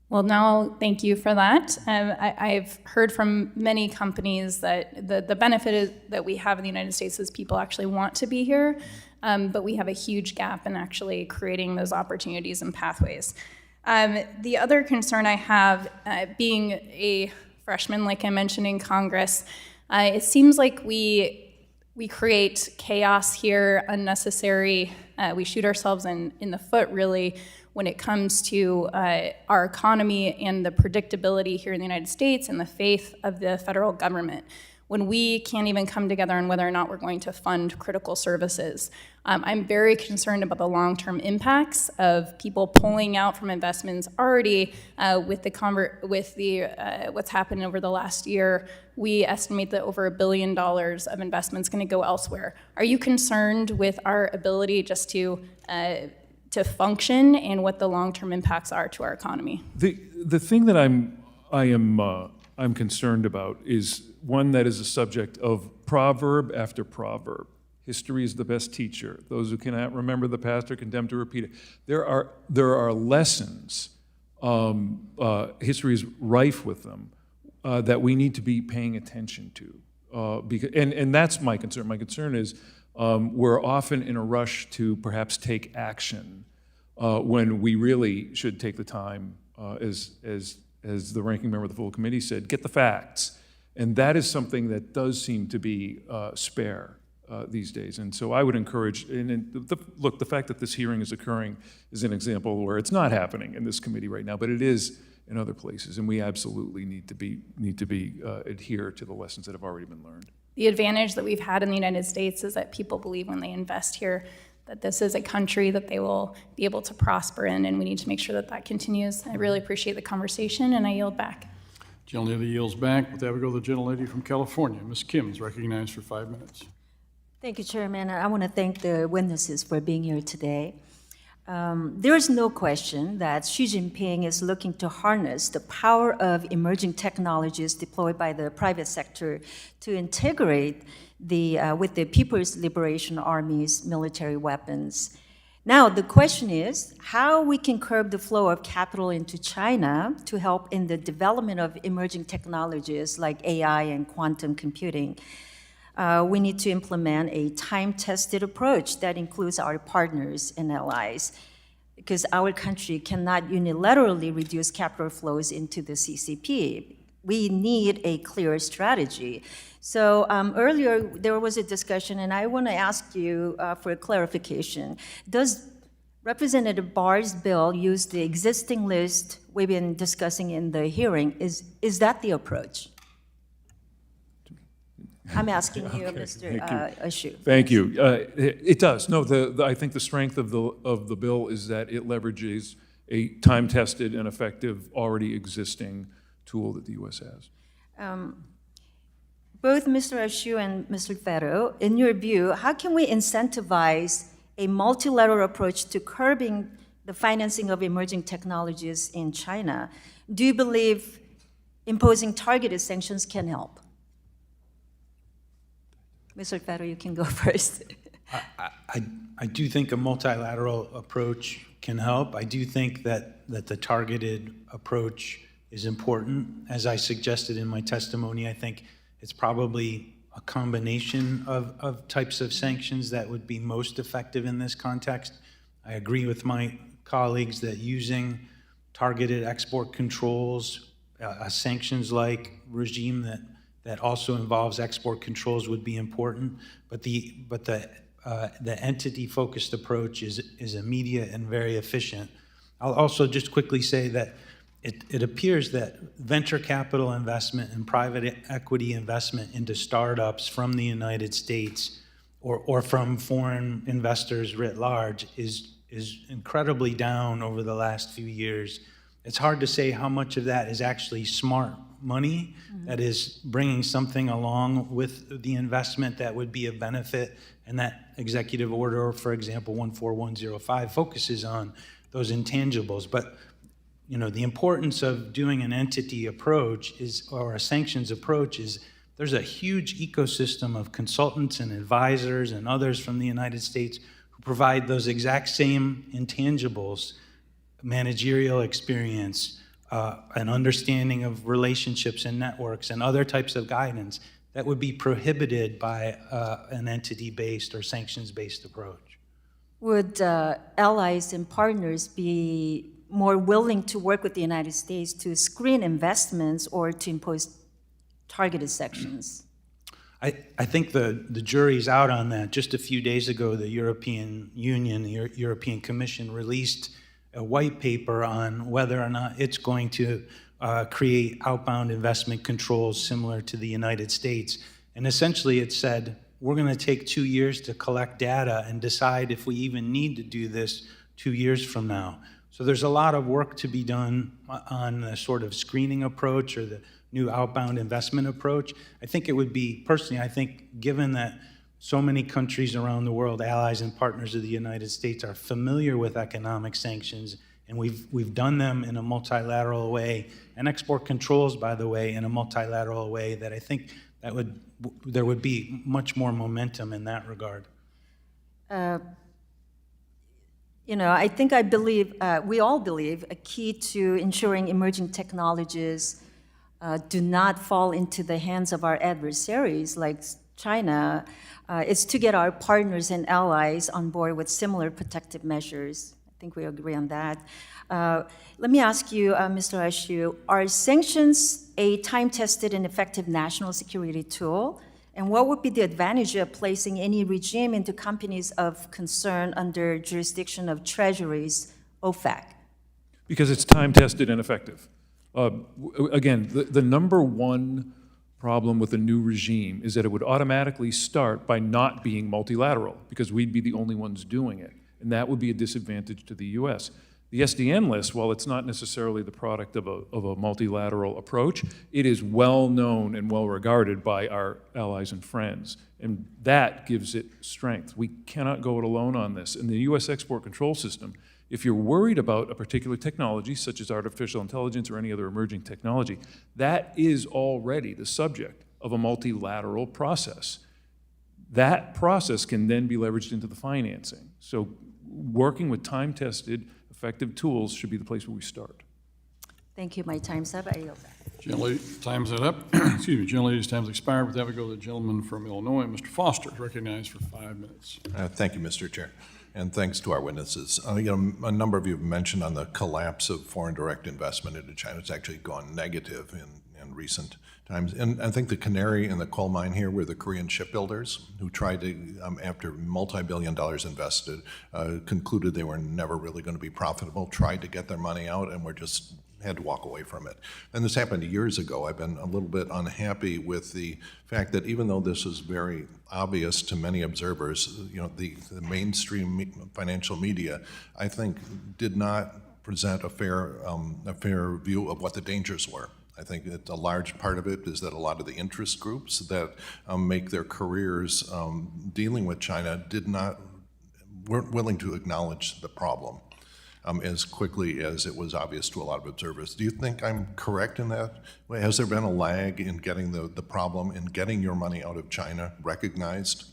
Well, now, thank you for that. I've heard from many companies that the benefit is that we have in the United States is people actually want to be here, but we have a huge gap in actually creating those opportunities and pathways. The other concern I have, being a freshman, like I mentioned in Congress, it seems like we create chaos here, unnecessary. We shoot ourselves in the foot, really, when it comes to our economy and the predictability here in the United States and the faith of the federal government, when we can't even come together on whether or not we're going to fund critical services. I'm very concerned about the long-term impacts of people pulling out from investments already with what's happened over the last year. We estimate that over $1 billion of investments going to go elsewhere. Are you concerned with our ability just to function and what the long-term impacts are to our economy? The thing that I'm concerned about is one that is a subject of proverb after proverb. History is the best teacher. Those who cannot remember the past are condemned to repeat it. There are lessons. History is rife with them that we need to be paying attention to. And that's my concern. My concern is we're often in a rush to perhaps take action when we really should take the time, as the ranking member of the full committee said, get the facts. And that is something that does seem to be spare these days. And so I would encourage, look, the fact that this hearing is occurring is an example where it's not happening in this committee right now, but it is in other places, and we absolutely need to adhere to the lessons that have already been learned. The advantage that we've had in the United States is that people believe when they invest here that this is a country that they will be able to prosper in, and we need to make sure that that continues. I really appreciate the conversation, and I yield back. Gentlelady yields back. With that, we go to the gentlelady from California. Ms. Kim is recognized for 5 minutes. Thank you, Chairman. I want to thank the witnesses for being here today. There is no question that Xi Jinping is looking to harness the power of emerging technologies deployed by the private sector to integrate with the People's Liberation Army's military weapons. Now, the question is how we can curb the flow of capital into China to help in the development of emerging technologies like AI and quantum computing. We need to implement a time-tested approach that includes our partners and allies, because our country cannot unilaterally reduce capital flows into the CCP. We need a clear strategy. So earlier there was a discussion, and I want to ask you for a clarification. Does Representative Barr's bill use the existing list we've been discussing in the hearing? Is that the approach? I'm asking you, Okay, Mr. Ashooh. Thank you. It does. No, I think the strength of the bill is that it leverages a time-tested and effective, already existing tool that the U.S. has. Both Mr. Ashooh and Mr. Feddo, in your view, how can we incentivize a multilateral approach to curbing the financing of emerging technologies in China? Do you believe imposing targeted sanctions can help? Mr. Feddo, you can go first. I do think a multilateral approach can help. I do think that the targeted approach is important. As I suggested in my testimony, I think it's probably a combination of types of sanctions that would be most effective in this context. I agree with my colleagues that using targeted export controls, a sanctions-like regime that also involves export controls would be important, but the entity-focused approach is immediate and very efficient. I'll also just quickly say that it appears that venture capital investment and private equity investment into startups from the United States or from foreign investors writ large is incredibly down over the last few years. It's hard to say how much of that is actually smart money that is bringing something along with the investment that would be of benefit, and that executive order, for example, 14105, focuses on those intangibles. But the importance of doing an entity approach or a sanctions approach is there's a huge ecosystem of consultants and advisors and others from the United States who provide those exact same intangibles, managerial experience, an understanding of relationships and networks and other types of guidance that would be prohibited by an entity-based or sanctions-based approach. Would allies and partners be more willing to work with the United States to screen investments or to impose targeted sections? I think the jury's out on that. Just a few days ago, the European Union, the European Commission released a white paper on whether or not it's going to create outbound investment controls similar to the United States. And essentially it said, we're going to take 2 years to collect data and decide if we even need to do this 2 years from now. So there's a lot of work to be done on the sort of screening approach or the new outbound investment approach. I think it would be, personally, I think given that so many countries around the world, allies and partners of the United States, are familiar with economic sanctions, and we've done them in a multilateral way, and export controls, by the way, in a multilateral way, that I think that there would be much more momentum in that regard. I believe, we all believe, a key to ensuring emerging technologies do not fall into the hands of our adversaries like China is to get our partners and allies on board with similar protective measures. I think we agree on that. Let me ask you, Mr. Ashooh, are sanctions a time-tested and effective national security tool? And what would be the advantage of placing any regime into companies of concern under jurisdiction of Treasury's OFAC? Because it's time-tested and effective. Again, the number one problem with a new regime is that it would automatically start by not being multilateral, because we'd be the only ones doing it, and that would be a disadvantage to the U.S. The SDN list, while it's not necessarily the product of a multilateral approach, it is well known and well regarded by our allies and friends, and that gives it strength. We cannot go it alone on this. In the U.S. export control system, if you're worried about a particular technology, such as artificial intelligence or any other emerging technology, that is already the subject of a multilateral process. That process can then be leveraged into the financing. So working with time-tested, effective tools should be the place where we start. Thank you. My time's up. I yield back. Gentlelady, time's up. Excuse me, gentlelady's time's expired. With that, we go to the gentleman from Illinois. Mr. Foster is recognized for 5 minutes. Thank you, Mr. Chair. And thanks to our witnesses. A number of you have mentioned on the collapse of foreign direct investment into China. It's actually gone negative in recent times. And I think the canary in the coal mine here were the Korean shipbuilders who tried to, after multi-billion dollars invested, concluded they were never really going to be profitable, tried to get their money out, and had to walk away from it. And this happened years ago. I've been a little bit unhappy with the fact that even though this is very obvious to many observers, the mainstream financial media, I think, did not present a fair view of what the dangers were. I think that a large part of it is that a lot of the interest groups that make their careers dealing with China weren't willing to acknowledge the problem as quickly as it was obvious to a lot of observers. Do you think I'm correct in that? Has there been a lag in getting the problem, in getting your money out of China recognized?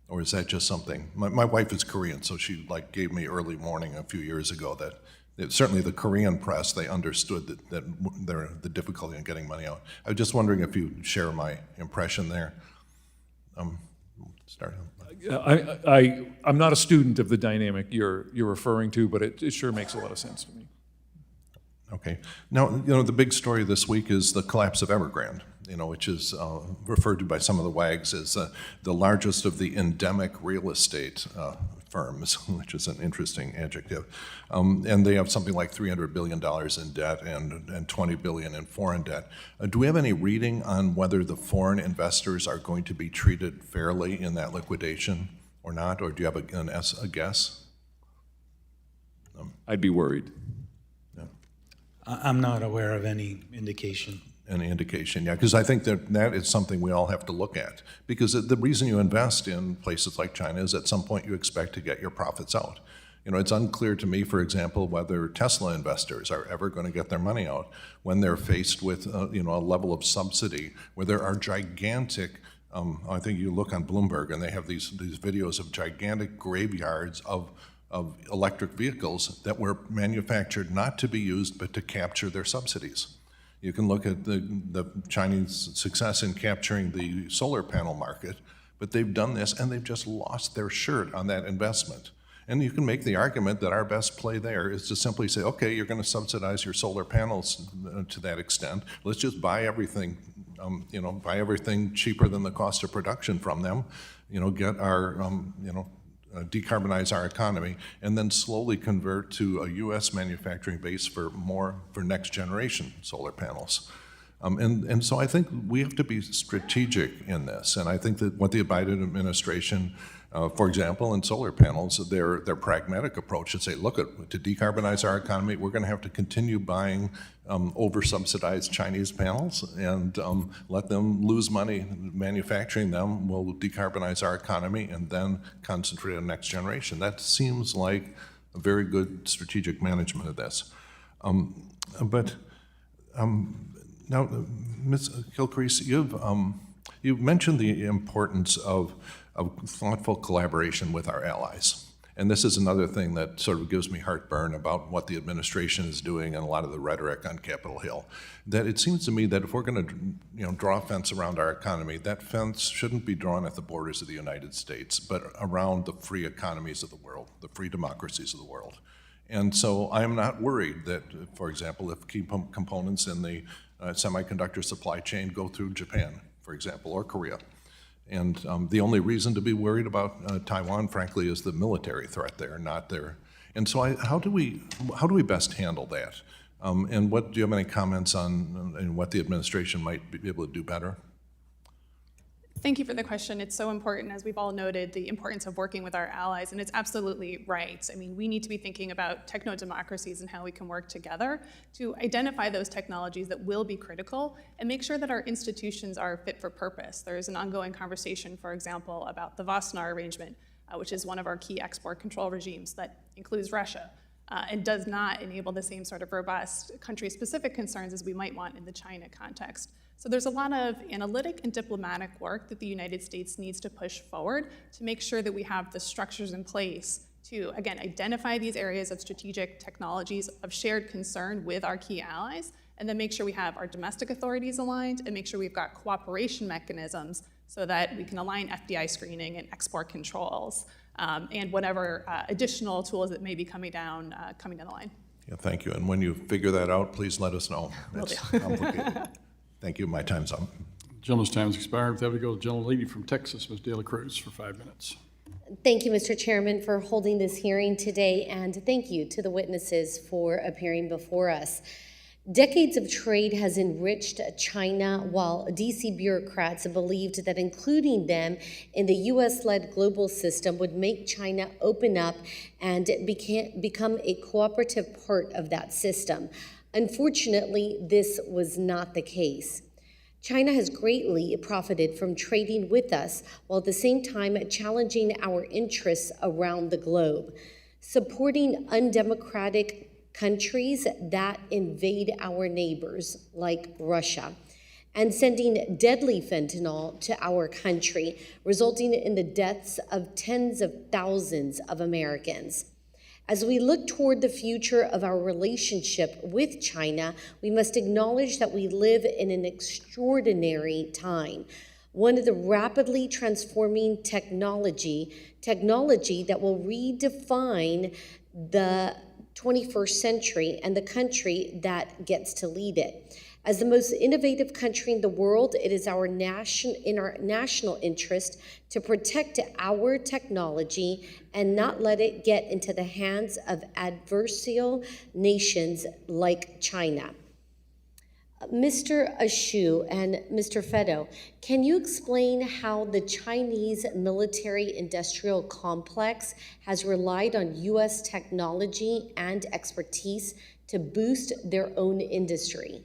Or is that just something? My wife is Korean, so she gave me early warning a few years ago that certainly the Korean press, they understood that the difficulty in getting money out. I was just wondering if you share my impression there. Start. I'm not a student of the dynamic you're referring to, but it sure makes a lot of sense to me. Okay. Now, the big story this week is the collapse of Evergrande, which is referred to by some of the wags as the largest of the endemic real estate firms, which is an interesting adjective. And they have something like $300 billion in debt and $20 billion in foreign debt. Do we have any reading on whether the foreign investors are going to be treated fairly in that liquidation or not? Or do you have a guess? I'd be worried. I'm not aware of any indication. Any indication, yeah, because I think that is something we all have to look at. Because the reason you invest in places like China is at some point you expect to get your profits out. You know, it's unclear to me, for example, whether Tesla investors are ever going to get their money out when they're faced with, you know, a level of subsidy where there are gigantic, I think you look on Bloomberg and they have these videos of gigantic graveyards of electric vehicles that were manufactured not to be used but to capture their subsidies. You can look at the Chinese success in capturing the solar panel market, but they've done this and they've just lost their shirt on that investment. And you can make the argument that our best play there is to simply say, okay, you're going to subsidize your solar panels to that extent. Let's just buy everything, you know, buy everything cheaper than the cost of production from them, you know, get our, you know, decarbonize our economy, and then slowly convert to a U.S. manufacturing base for next generation solar panels. And so I think we have to be strategic in this. And I think that what the Biden administration, for example, in solar panels, their pragmatic approach should say, look, to decarbonize our economy, we're going to have to continue buying over-subsidized Chinese panels and let them lose money manufacturing them. We'll decarbonize our economy and then concentrate on next generation. That seems like a very good strategic management of this. Now, Ms. Kilcrease, you've mentioned the importance of thoughtful collaboration with our allies. And this is another thing that sort of gives me heartburn about what the administration is doing and a lot of the rhetoric on Capitol Hill. That it seems to me that if we're going to, you know, draw a fence around our economy, that fence shouldn't be drawn at the borders of the United States, but around the free economies of the world, the free democracies of the world. And so I am not worried that, for example, if key components in the semiconductor supply chain go through Japan, for example, or Korea. And the only reason to be worried about Taiwan, frankly, is the military threat there, not their. And so how do we best handle that? And do you have any comments on what the administration might be able to do better? Thank you for the question. It's so important, as we've all noted, the importance of working with our allies, and it's absolutely right. I mean, we need to be thinking about techno-democracies and how we can work together to identify those technologies that will be critical and make sure that our institutions are fit for purpose. There is an ongoing conversation, for example, about the Wassenaar Arrangement, which is one of our key export control regimes that includes Russia and does not enable the same sort of robust country-specific concerns as we might want in the China context. So there's a lot of analytic and diplomatic work that the United States needs to push forward to make sure that we have the structures in place to, again, identify these areas of strategic technologies of shared concern with our key allies, and then make sure we have our domestic authorities aligned and make sure we've got cooperation mechanisms so that we can align FDI screening and export controls and whatever additional tools that may be coming down the line. Yeah, thank you. And when you figure that out, please let us know. It's complicated. Thank you. My time's up. Gentleman's time has expired. With that, we go to the gentlelady from Texas, Ms. De La Cruz, for 5 minutes. Thank you, Mr. Chairman, for holding this hearing today, and thank you to the witnesses for appearing before us. Decades of trade has enriched China, while DC bureaucrats believed that including them in the U.S.-led global system would make China open up and become a cooperative part of that system. Unfortunately, this was not the case. China has greatly profited from trading with us, while at the same time challenging our interests around the globe, supporting undemocratic countries that invade our neighbors, like Russia, and sending deadly fentanyl to our country, resulting in the deaths of tens of thousands of Americans. As we look toward the future of our relationship with China, we must acknowledge that we live in an extraordinary time, one of the rapidly transforming technology that will redefine the 21st century and the country that gets to lead it. As the most innovative country in the world, it is in our national interest to protect our technology and not let it get into the hands of adversarial nations like China. Mr. Ashooh and Mr. Feddo, can you explain how the Chinese military-industrial complex has relied on U.S. technology and expertise to boost their own industry?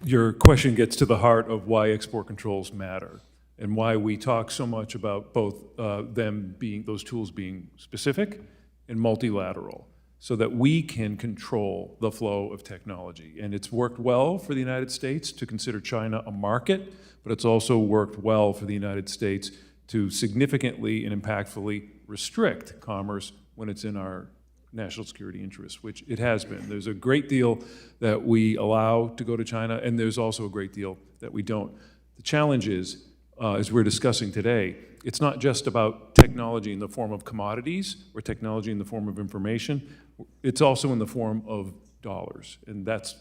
Your question gets to the heart of why export controls matter. and why we talk so much about both those tools being specific and multilateral, so that we can control the flow of technology. And it's worked well for the United States to consider China a market, but it's also worked well for the United States to significantly and impactfully restrict commerce when it's in our national security interests, which it has been. There's a great deal that we allow to go to China, and there's also a great deal that we don't. The challenge is, as we're discussing today, it's not just about technology in the form of commodities or technology in the form of information. It's also in the form of dollars, and that's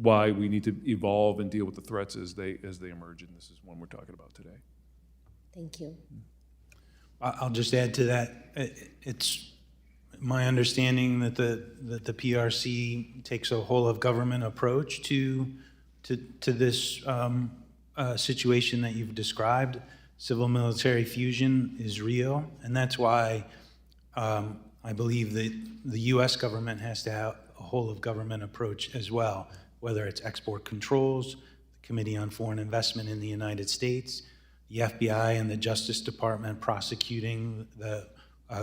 why we need to evolve and deal with the threats as they emerge, and this is one we're talking about today. Thank you. I'll just add to that. It's my understanding that the PRC takes a whole of government approach to this situation that you've described. Civil-military fusion is real, and that's why I believe that the U.S. government has to have a whole-of-government approach as well, whether it's export controls, the Committee on Foreign Investment in the United States, the FBI and the Justice Department prosecuting the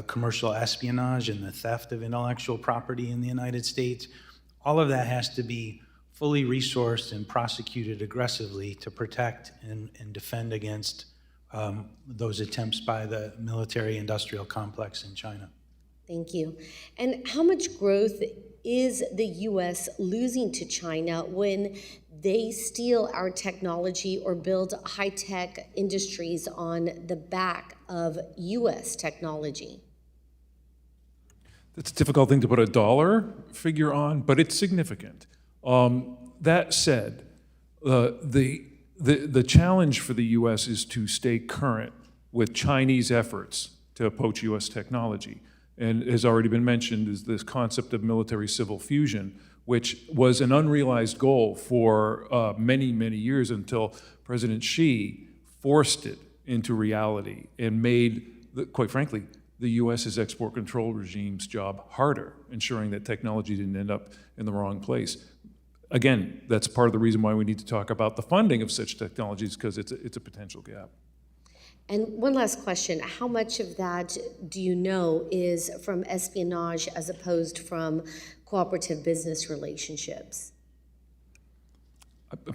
commercial espionage and the theft of intellectual property in the United States. All of that has to be fully resourced and prosecuted aggressively to protect and defend against those attempts by the military-industrial complex in China. Thank you. And how much growth is the U.S. losing to China when they steal our technology or build high-tech industries on the back of U.S. technology? It's a difficult thing to put a dollar figure on, but it's significant. That said, the challenge for the U.S. is to stay current with Chinese efforts to poach U.S. technology. And has already been mentioned is this concept of military-civil fusion, which was an unrealized goal for many, many years until President Xi forced it into reality and made, quite frankly, the U.S.'s export control regime's job harder, ensuring that technology didn't end up in the wrong place. Again, that's part of the reason why we need to talk about the funding of such technologies, because it's a potential gap. And one last question. How much of that do you know is from espionage as opposed from cooperative business relationships?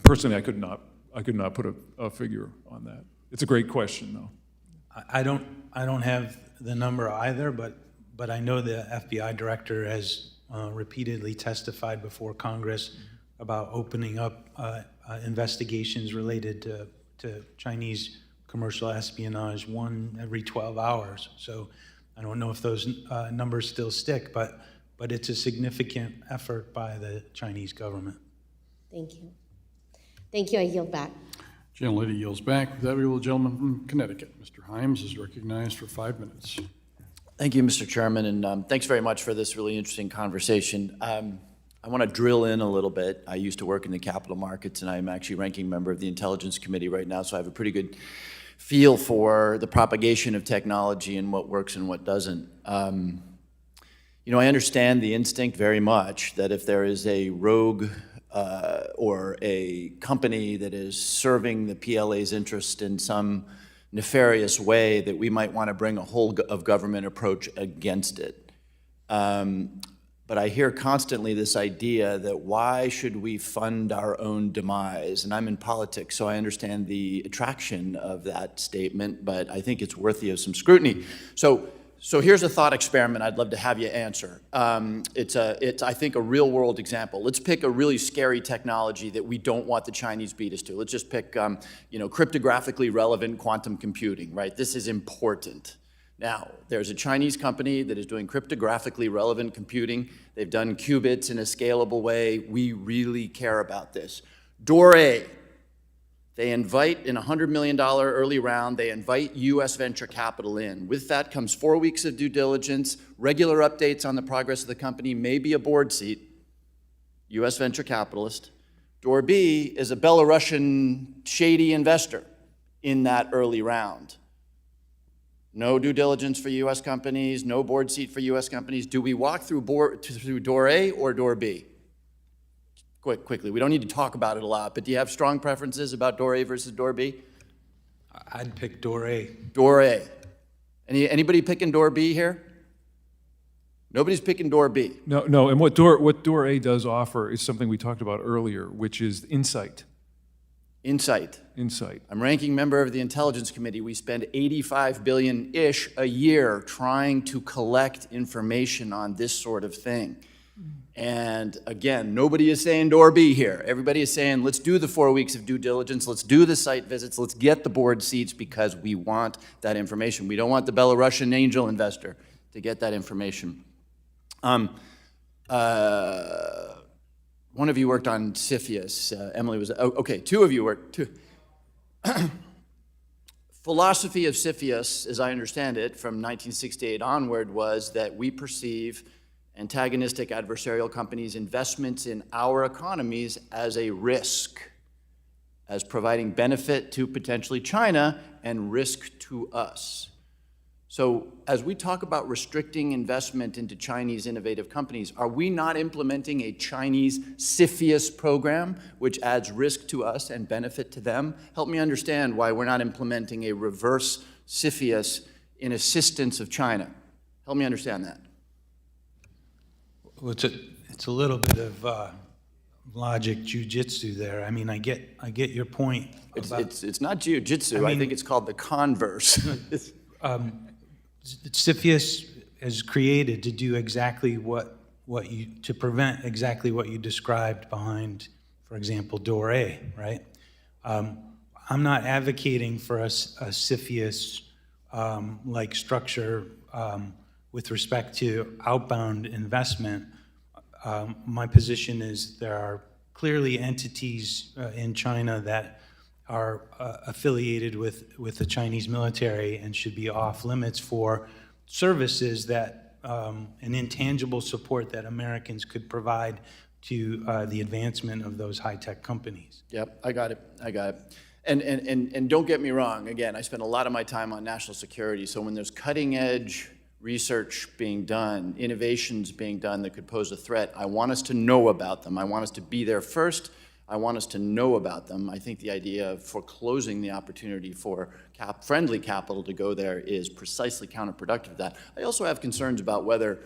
Personally, I could not put a figure on that. It's a great question, though. I don't have the number either, but I know the FBI director has repeatedly testified before Congress about opening up investigations related to Chinese commercial espionage, one every 12 hours. So I don't know if those numbers still stick, but it's a significant effort by the Chinese government. Thank you. Thank you. I yield back. Gentlelady yields back. With that, we will the gentleman from Connecticut. Mr. Himes is recognized for 5 minutes. Thank you, Mr. Chairman, and thanks very much for this really interesting conversation. I want to drill in a little bit. I used to work in the capital markets, and I'm actually ranking member of the Intelligence Committee right now, so I have a pretty good feel for the propagation of technology and what works and what doesn't. You know, I understand the instinct very much that if there is a rogue or a company that is serving the PLA's interest in some nefarious way, that we might want to bring a whole of government approach against it. But I hear constantly this idea that why should we fund our own demise? And I'm in politics, so I understand the attraction of that statement, but I think it's worthy of some scrutiny. So here's a thought experiment I'd love to have you answer. It's I think, a real-world example. Let's pick a really scary technology that we don't want the Chinese beat us to. Let's just pick, cryptographically relevant quantum computing, right? This is important. Now, there's a Chinese company that is doing cryptographically relevant computing. They've done qubits in a scalable way. We really care about this. Door A. They invite, in a $100 million early round, they invite U.S. venture capital in. With that comes 4 weeks of due diligence, regular updates on the progress of the company, maybe a board seat, U.S. venture capitalist. Door B is a Belarusian shady investor in that early round. No due diligence for U.S. companies, no board seat for U.S. companies. Do we walk through door A or door B? Quickly, we don't need to talk about it a lot, but do you have strong preferences about door A versus door B? I'd pick door A. Door A. Anybody picking door B here? Nobody's picking door B. No, and what door A does offer is something we talked about earlier, which is insight. Insight. Insight. I'm ranking member of the Intelligence Committee. We spend $85 billion-ish a year trying to collect information on this sort of thing. And again, nobody is saying door B here. Everybody is saying, let's do the 4 weeks of due diligence, let's do the site visits, let's get the board seats because we want that information. We don't want the Belarusian angel investor to get that information. One of you worked on CFIUS. Emily was, okay, two of you worked. Philosophy of CFIUS, as I understand it, from 1968 onward, was that we perceive antagonistic adversarial companies' investments in our economies as a risk, as providing benefit to potentially China and risk to us. So as we talk about restricting investment into Chinese innovative companies, are we not implementing a Chinese CFIUS program which adds risk to us and benefit to them? Help me understand why we're not implementing a reverse CFIUS in assistance of China. Help me understand that. Well, it's a little bit of logic jujitsu there. I mean, I get your point. It's not jiu-jitsu. I think it's called the converse. CFIUS is created to do exactly to prevent exactly what you described behind, for example, door A, right? I'm not advocating for a CFIUS like structure with respect to outbound investment. My position is there are clearly entities in China that are affiliated with the Chinese military and should be off limits for services that an intangible support that Americans could provide to the advancement of those high-tech companies. Yep, I got it. And don't get me wrong, again, I spend a lot of my time on national security, so when there's cutting-edge research being done, innovations being done that could pose a threat, I want us to know about them. I want us to be there first. I want us to know about them. I think the idea of foreclosing the opportunity for friendly capital to go there is precisely counterproductive to that. I also have concerns about whether,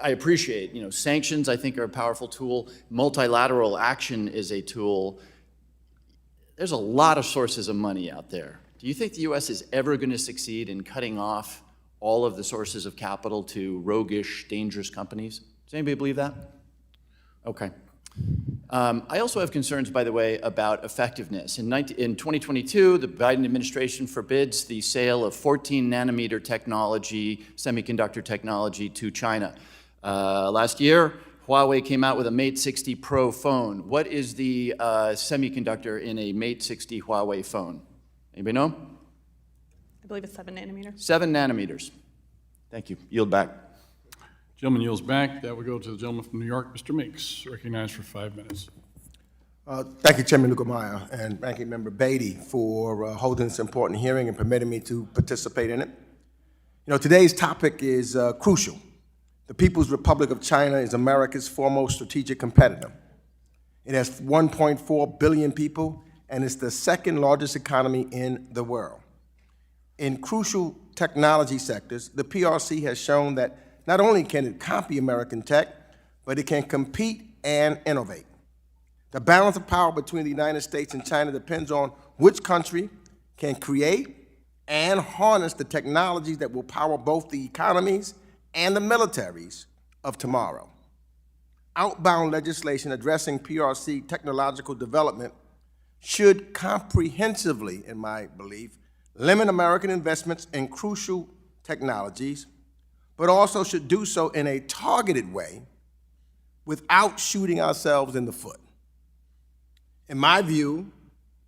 I appreciate, sanctions I think are a powerful tool. Multilateral action is a tool. There's a lot of sources of money out there. Do you think the U.S. is ever going to succeed in cutting off all of the sources of capital to roguish, dangerous companies? Does anybody believe that? Okay. I also have concerns, by the way, about effectiveness. In 2022, the Biden administration forbids the sale of 14-nanometer technology, semiconductor technology, to China. Last year, Huawei came out with a Mate 60 Pro phone. What is the semiconductor in a Mate 60 Huawei phone? Anybody know? I believe it's 7 nanometers. 7 nanometers. Thank you. Yield back. Gentleman yields back. That will go to the gentleman from New York, Mr. Meeks, recognized for 5 minutes. Thank you, Chairman Luetkemeyer and Ranking Member Beatty, for holding this important hearing and permitting me to participate in it. Today's topic is crucial. The People's Republic of China is America's foremost strategic competitor. It has 1.4 billion people, and it's the second largest economy in the world. In crucial technology sectors, the PRC has shown that not only can it copy American tech, but it can compete and innovate. The balance of power between the United States and China depends on which country can create and harness the technologies that will power both the economies and the militaries of tomorrow. Outbound legislation addressing PRC technological development should comprehensively, in my belief, limit American investments in crucial technologies, but also should do so in a targeted way without shooting ourselves in the foot. In my view,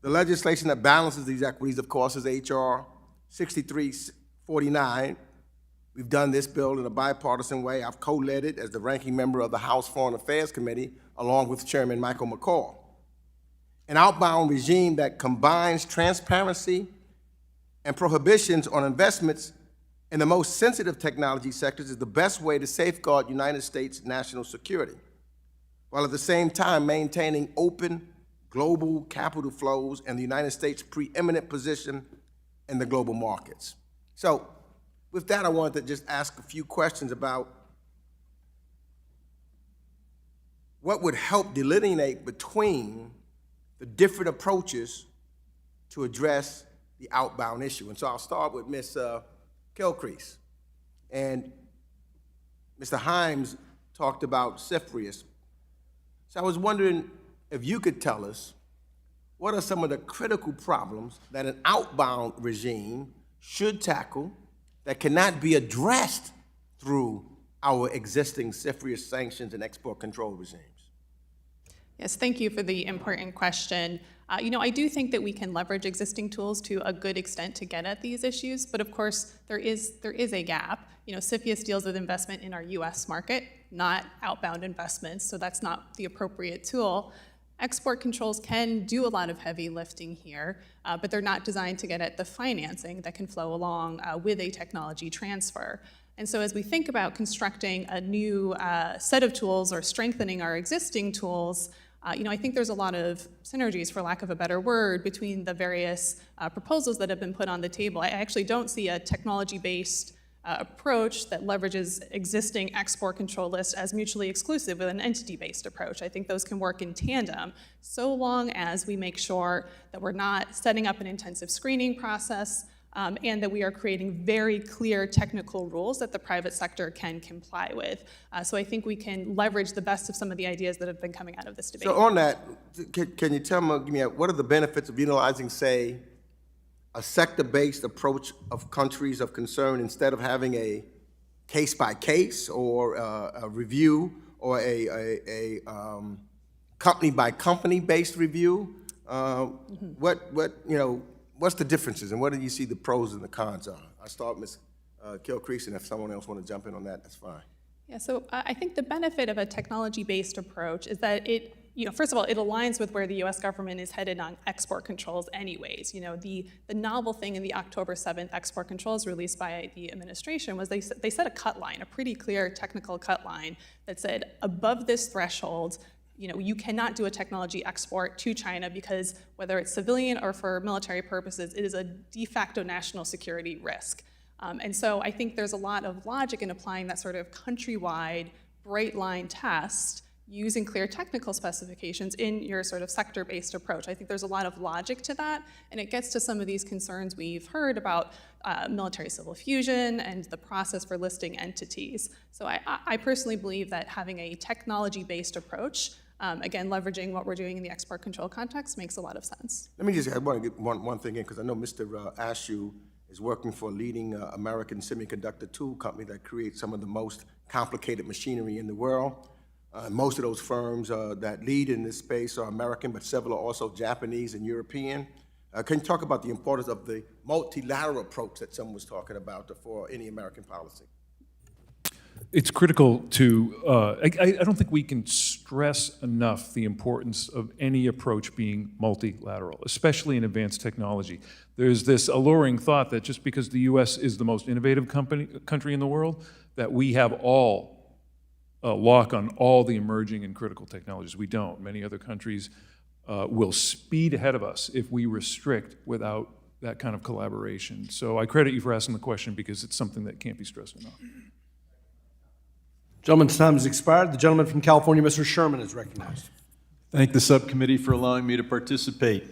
the legislation that balances these equities, of course, is H.R. 6349. We've done this bill in a bipartisan way. I've co-led it as the ranking member of the House Foreign Affairs Committee, along with Chairman Michael McCall. An outbound regime that combines transparency and prohibitions on investments in the most sensitive technology sectors is the best way to safeguard United States national security, while at the same time maintaining open global capital flows and the United States' preeminent position in the global markets. So with that, I wanted to just ask a few questions about what would help delineate between the different approaches to address the outbound issue. And so I'll start with Ms. Kilcrease. And Mr. Himes talked about CFRIUS. So I was wondering if you could tell us what are some of the critical problems that an outbound regime should tackle that cannot be addressed through our existing CFRIUS sanctions and export control regimes? Yes, thank you for the important question. I do think that we can leverage existing tools to a good extent to get at these issues, but of course, there is a gap. CFIUS deals with investment in our US market, not outbound investments, so that's not the appropriate tool. Export controls can do a lot of heavy lifting here, but they're not designed to get at the financing that can flow along with a technology transfer. And so as we think about constructing a new set of tools or strengthening our existing tools, I think there's a lot of synergies, for lack of a better word, between the various proposals that have been put on the table. I actually don't see a technology-based approach that leverages existing export control lists as mutually exclusive with an entity-based approach. I think those can work in tandem, so long as we make sure that we're not setting up an intensive screening process, and that we are creating very clear technical rules that the private sector can comply with. So I think we can leverage the best of some of the ideas that have been coming out of this debate. So on that, can you tell me, what are the benefits of utilizing, say, a sector-based approach of countries of concern instead of having a case-by-case or a review or a company-by-company-based review? What's the differences, and what do you see the pros and the cons are? I'll start with Ms. Kilcrease, and if someone else want to jump in on that, that's fine. Yeah, so I think the benefit of a technology-based approach is that first of all, it aligns with where the US government is headed on export controls anyways. The novel thing in the October 7th export controls released by the administration was they set a cut line, a pretty clear technical cut line that said above this threshold, you cannot do a technology export to China because whether it's civilian or for military purposes, it is a de facto national security risk. And so I think there's a lot of logic in applying that sort of countrywide bright line test using clear technical specifications in your sort of sector-based approach. I think there's a lot of logic to that, and it gets to some of these concerns we've heard about military-civil fusion and the process for listing entities. So I personally believe that having a technology-based approach, again, leveraging what we're doing in the export control context, makes a lot of sense. Let me just add one thing in, because I know Mr. Ashooh is working for a leading American semiconductor tool company that creates some of the most complicated machinery in the world. Most of those firms that lead in this space are American, but several are also Japanese and European. Can you talk about the importance of the multilateral approach that someone was talking about for any American policy? It's critical to, I don't think we can stress enough the importance of any approach being multilateral, especially in advanced technology. There's this alluring thought that just because the US is the most innovative country in the world, that we have all lock on all the emerging and critical technologies. We don't. Many other countries will speed ahead of us if we restrict without that kind of collaboration. So I credit you for asking the question because it's something that can't be stressed enough. Gentleman's time has expired. The gentleman from California, Mr. Sherman, is recognized. Thank the subcommittee for allowing me to participate.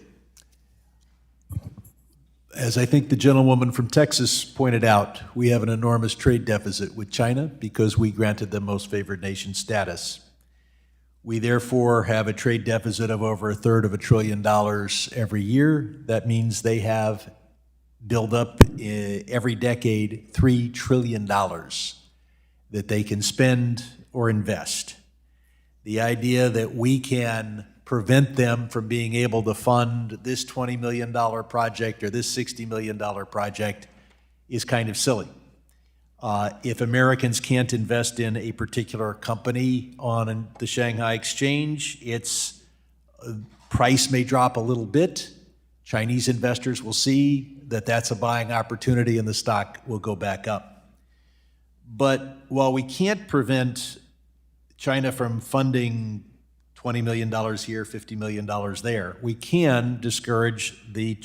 As I think the gentlewoman from Texas pointed out, we have an enormous trade deficit with China because we granted them most favored nation status. We therefore have a trade deficit of over $1/3 of $1 trillion every year. That means they have built up every decade $3 trillion that they can spend or invest. The idea that we can prevent them from being able to fund this $20 million project or this $60 million project is kind of silly. If Americans can't invest in a particular company on the Shanghai Exchange, its price may drop a little bit. Chinese investors will see that that's a buying opportunity and the stock will go back up. But while we can't prevent China from funding $20 million here, $50 million there, we can discourage the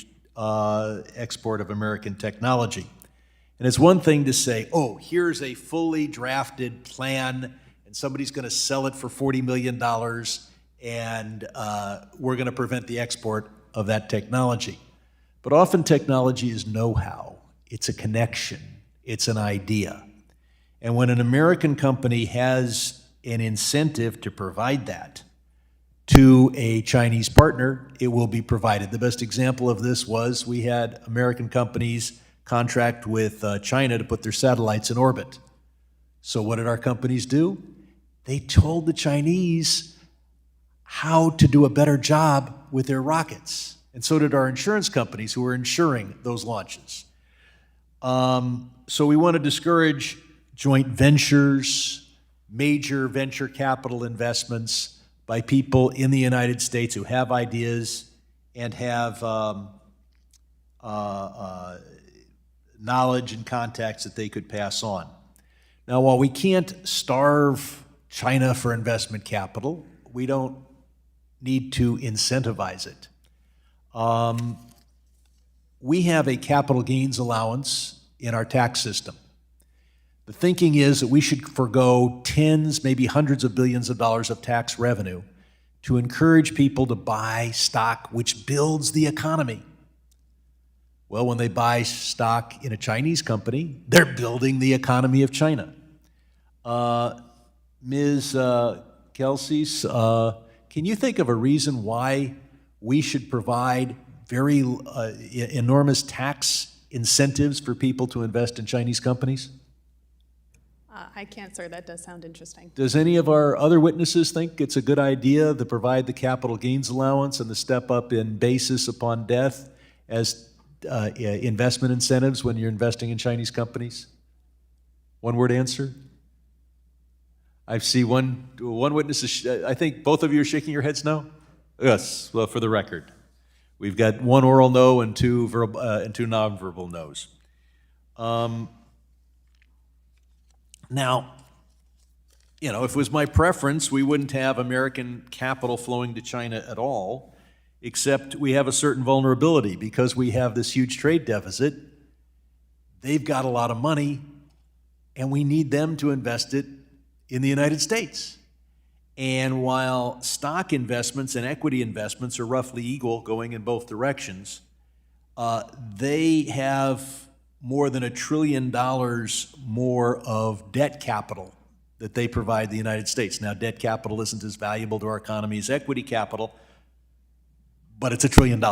export of American technology. And it's one thing to say, oh, here's a fully drafted plan, and somebody's going to sell it for $40 million, and we're going to prevent the export of that technology. But often technology is know-how. It's a connection. It's an idea. And when an American company has an incentive to provide that to a Chinese partner, it will be provided. The best example of this was we had American companies contract with China to put their satellites in orbit. So what did our companies do? They told the Chinese how to do a better job with their rockets. And so did our insurance companies who were insuring those launches. So we want to discourage joint ventures, major venture capital investments by people in the United States who have ideas and have knowledge and contacts that they could pass on. Now, while we can't starve China for investment capital, we don't need to incentivize it. We have a capital gains allowance in our tax system. The thinking is that we should forego tens, maybe hundreds of billions of dollars of tax revenue to encourage people to buy stock which builds the economy. Well, when they buy stock in a Chinese company, they're building the economy of China. Ms. Kilcrease, can you think of a reason why we should provide very enormous tax incentives for people to invest in Chinese companies? I can't, sir. That does sound interesting. Does any of our other witnesses think it's a good idea to provide the capital gains allowance and the step up in basis upon death as investment incentives when you're investing in Chinese companies? One word answer? I see one witness, I think both of you are shaking your heads no? Yes, well, for the record. We've got one oral no and two nonverbal no's. Now, you know, if it was my preference, we wouldn't have American capital flowing to China at all, except we have a certain vulnerability because we have this huge trade deficit. They've got a lot of money, and we need them to invest it in the United States. And while stock investments and equity investments are roughly equal, going in both directions, they have more than $1 trillion more of debt capital that they provide the United States. Now, debt capital isn't as valuable to our economy as equity capital, but it's $1 trillion.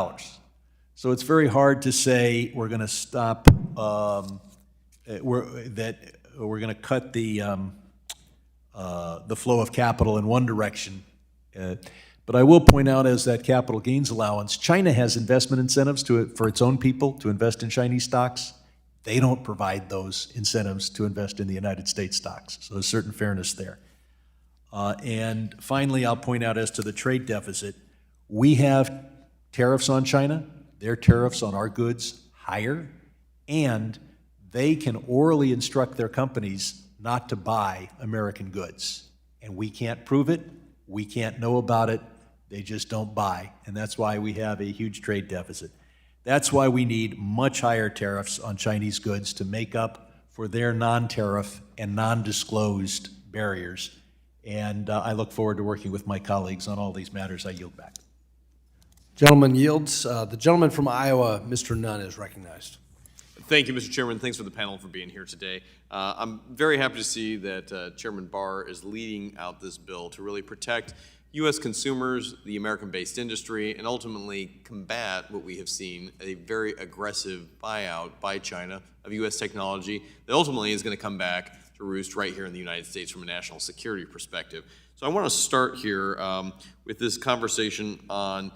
So it's very hard to say we're going to stop, we're going to cut the flow of capital in one direction. But I will point out, as that capital gains allowance, China has investment incentives for its own people to invest in Chinese stocks. They don't provide those incentives to invest in the United States stocks. So there's certain fairness there. And finally, I'll point out as to the trade deficit, we have tariffs on China. Their tariffs on our goods higher, and they can orally instruct their companies not to buy American goods. And we can't prove it, we can't know about it, they just don't buy. And that's why we have a huge trade deficit. That's why we need much higher tariffs on Chinese goods to make up for their non-tariff and non-disclosed barriers. And I look forward to working with my colleagues on all these matters. I yield back. Gentleman yields. The gentleman from Iowa, Mr. Nunn, is recognized. Thank you, Mr. Chairman. Thanks for the panel for being here today. I'm very happy to see that Chairman Barr is leading out this bill to really protect U.S. consumers, the American-based industry, and ultimately combat what we have seen, a very aggressive buyout by China of U.S. technology that ultimately is going to come back to roost right here in the United States from a national security perspective. So I want to start here with this conversation on,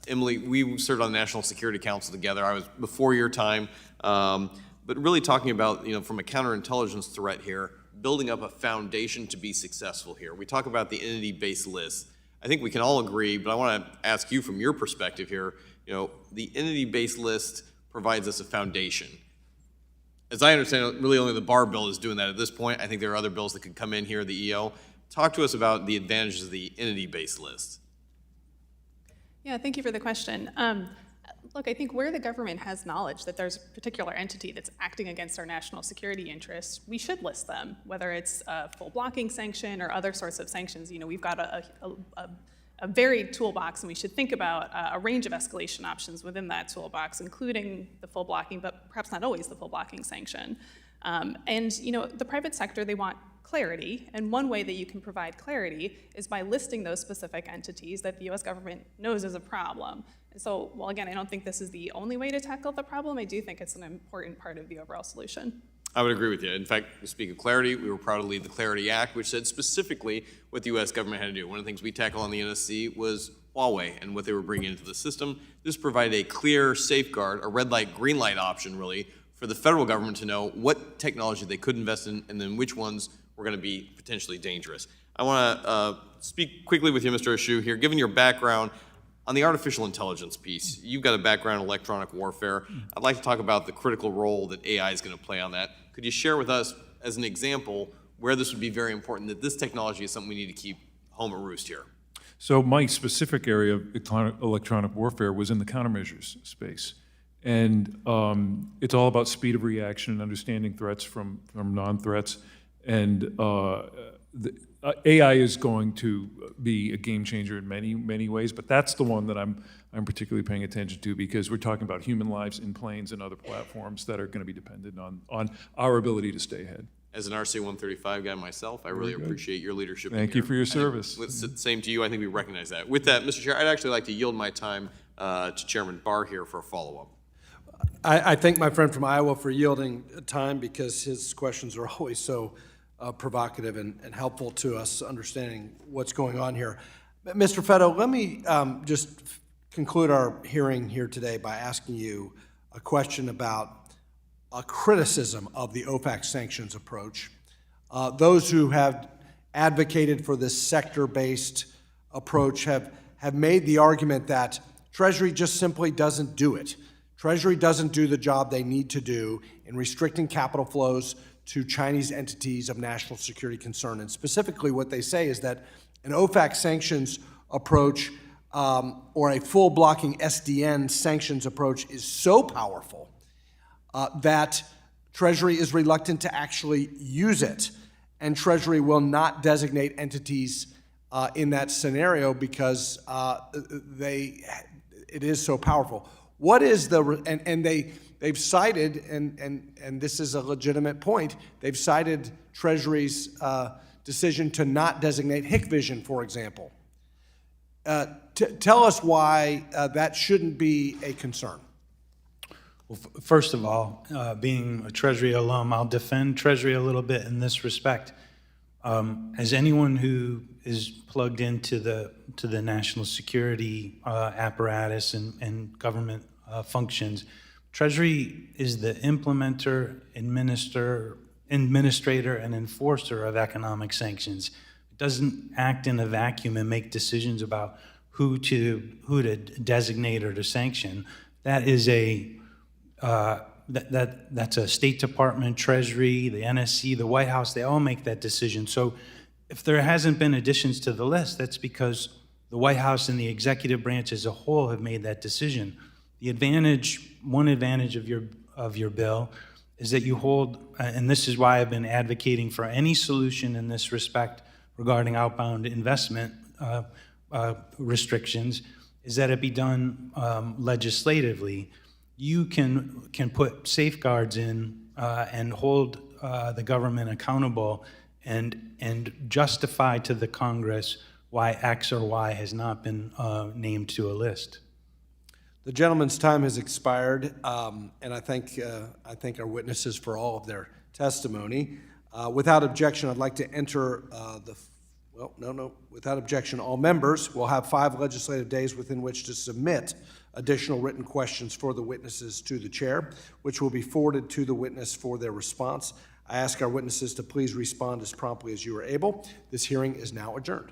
Emily, we served on the National Security Council together. I was before your time, but really talking about, from a counterintelligence threat here, building up a foundation to be successful here. We talk about the entity-based list. I think we can all agree, but I want to ask you from your perspective here, the entity-based list provides us a foundation. As I understand it, really only the Barr bill is doing that at this point. I think there are other bills that could come in here, the EO. Talk to us about the advantages of the entity-based list. Yeah, thank you for the question. Look, I think where the government has knowledge that there's a particular entity that's acting against our national security interests, we should list them, whether it's a full blocking sanction or other sorts of sanctions. You know, we've got a varied toolbox, and we should think about a range of escalation options within that toolbox, including the full blocking, but perhaps not always the full blocking sanction. And you know, the private sector, they want clarity, and one way that you can provide clarity is by listing those specific entities that the US government knows is a problem. And so, well, again, I don't think this is the only way to tackle the problem. I do think it's an important part of the overall solution. I would agree with you. In fact, speaking of clarity, we were proud to lead the Clarity Act, which said specifically what the U.S. government had to do. One of the things we tackled on the NSC was Huawei and what they were bringing into the system. This provided a clear safeguard, a red light, green light option, really, for the federal government to know what technology they could invest in and then which ones were going to be potentially dangerous. I want to speak quickly with you, Mr. Ashooh, here. Given your background on the artificial intelligence piece, you've got a background in electronic warfare. I'd like to talk about the critical role that AI is going to play on that. Could you share with us, as an example, where this would be very important, that this technology is something we need to keep home at roost here? So my specific area of electronic warfare was in the countermeasures space. And it's all about speed of reaction and understanding threats from non-threats. And AI is going to be a game changer in many, many ways, but that's the one that I'm particularly paying attention to, because we're talking about human lives in planes and other platforms that are going to be dependent on our ability to stay ahead. As an RC-135 guy myself, I really appreciate your leadership. Thank you for your service. Same to you. I think we recognize that. With that, Mr. Chair, I'd actually like to yield my time to Chairman Barr here for a follow-up. I thank my friend from Iowa for yielding time, because his questions are always so provocative and helpful to us understanding what's going on here. Mr. Feddo, let me just conclude our hearing here today by asking you a question about a criticism of the OFAC sanctions approach. Those who have advocated for this sector-based approach have made the argument that Treasury just simply doesn't do it. Treasury doesn't do the job they need to do in restricting capital flows to Chinese entities of national security concern. And specifically what they say is that an OFAC sanctions approach or a full blocking SDN sanctions approach is so powerful that Treasury is reluctant to actually use it. And Treasury will not designate entities in that scenario because it is so powerful. What is they've cited, and this is a legitimate point, they've cited Treasury's decision to not designate Hikvision, for example. Tell us why that shouldn't be a concern. Well, first of all, being a Treasury alum, I'll defend Treasury a little bit in this respect. As anyone who is plugged into the national security apparatus and government functions, Treasury is the implementer, administrator, and enforcer of economic sanctions. It doesn't act in a vacuum and make decisions about who to designate or to sanction. That is that's a State Department, Treasury, the NSC, the White House. They all make that decision. So if there hasn't been additions to the list, that's because the White House and the executive branch as a whole have made that decision. One advantage of your bill is that you hold, and this is why I've been advocating for any solution in this respect regarding outbound investment restrictions, is that it be done legislatively. You can put safeguards in and hold the government accountable and justify to the Congress why X or Y has not been named to a list. The gentleman's time has expired, and I thank our witnesses for all of their testimony. Without objection, I'd like to enter without objection, all members will have 5 legislative days within which to submit additional written questions for the witnesses to the chair, which will be forwarded to the witness for their response. I ask our witnesses to please respond as promptly as you are able. This hearing is now adjourned.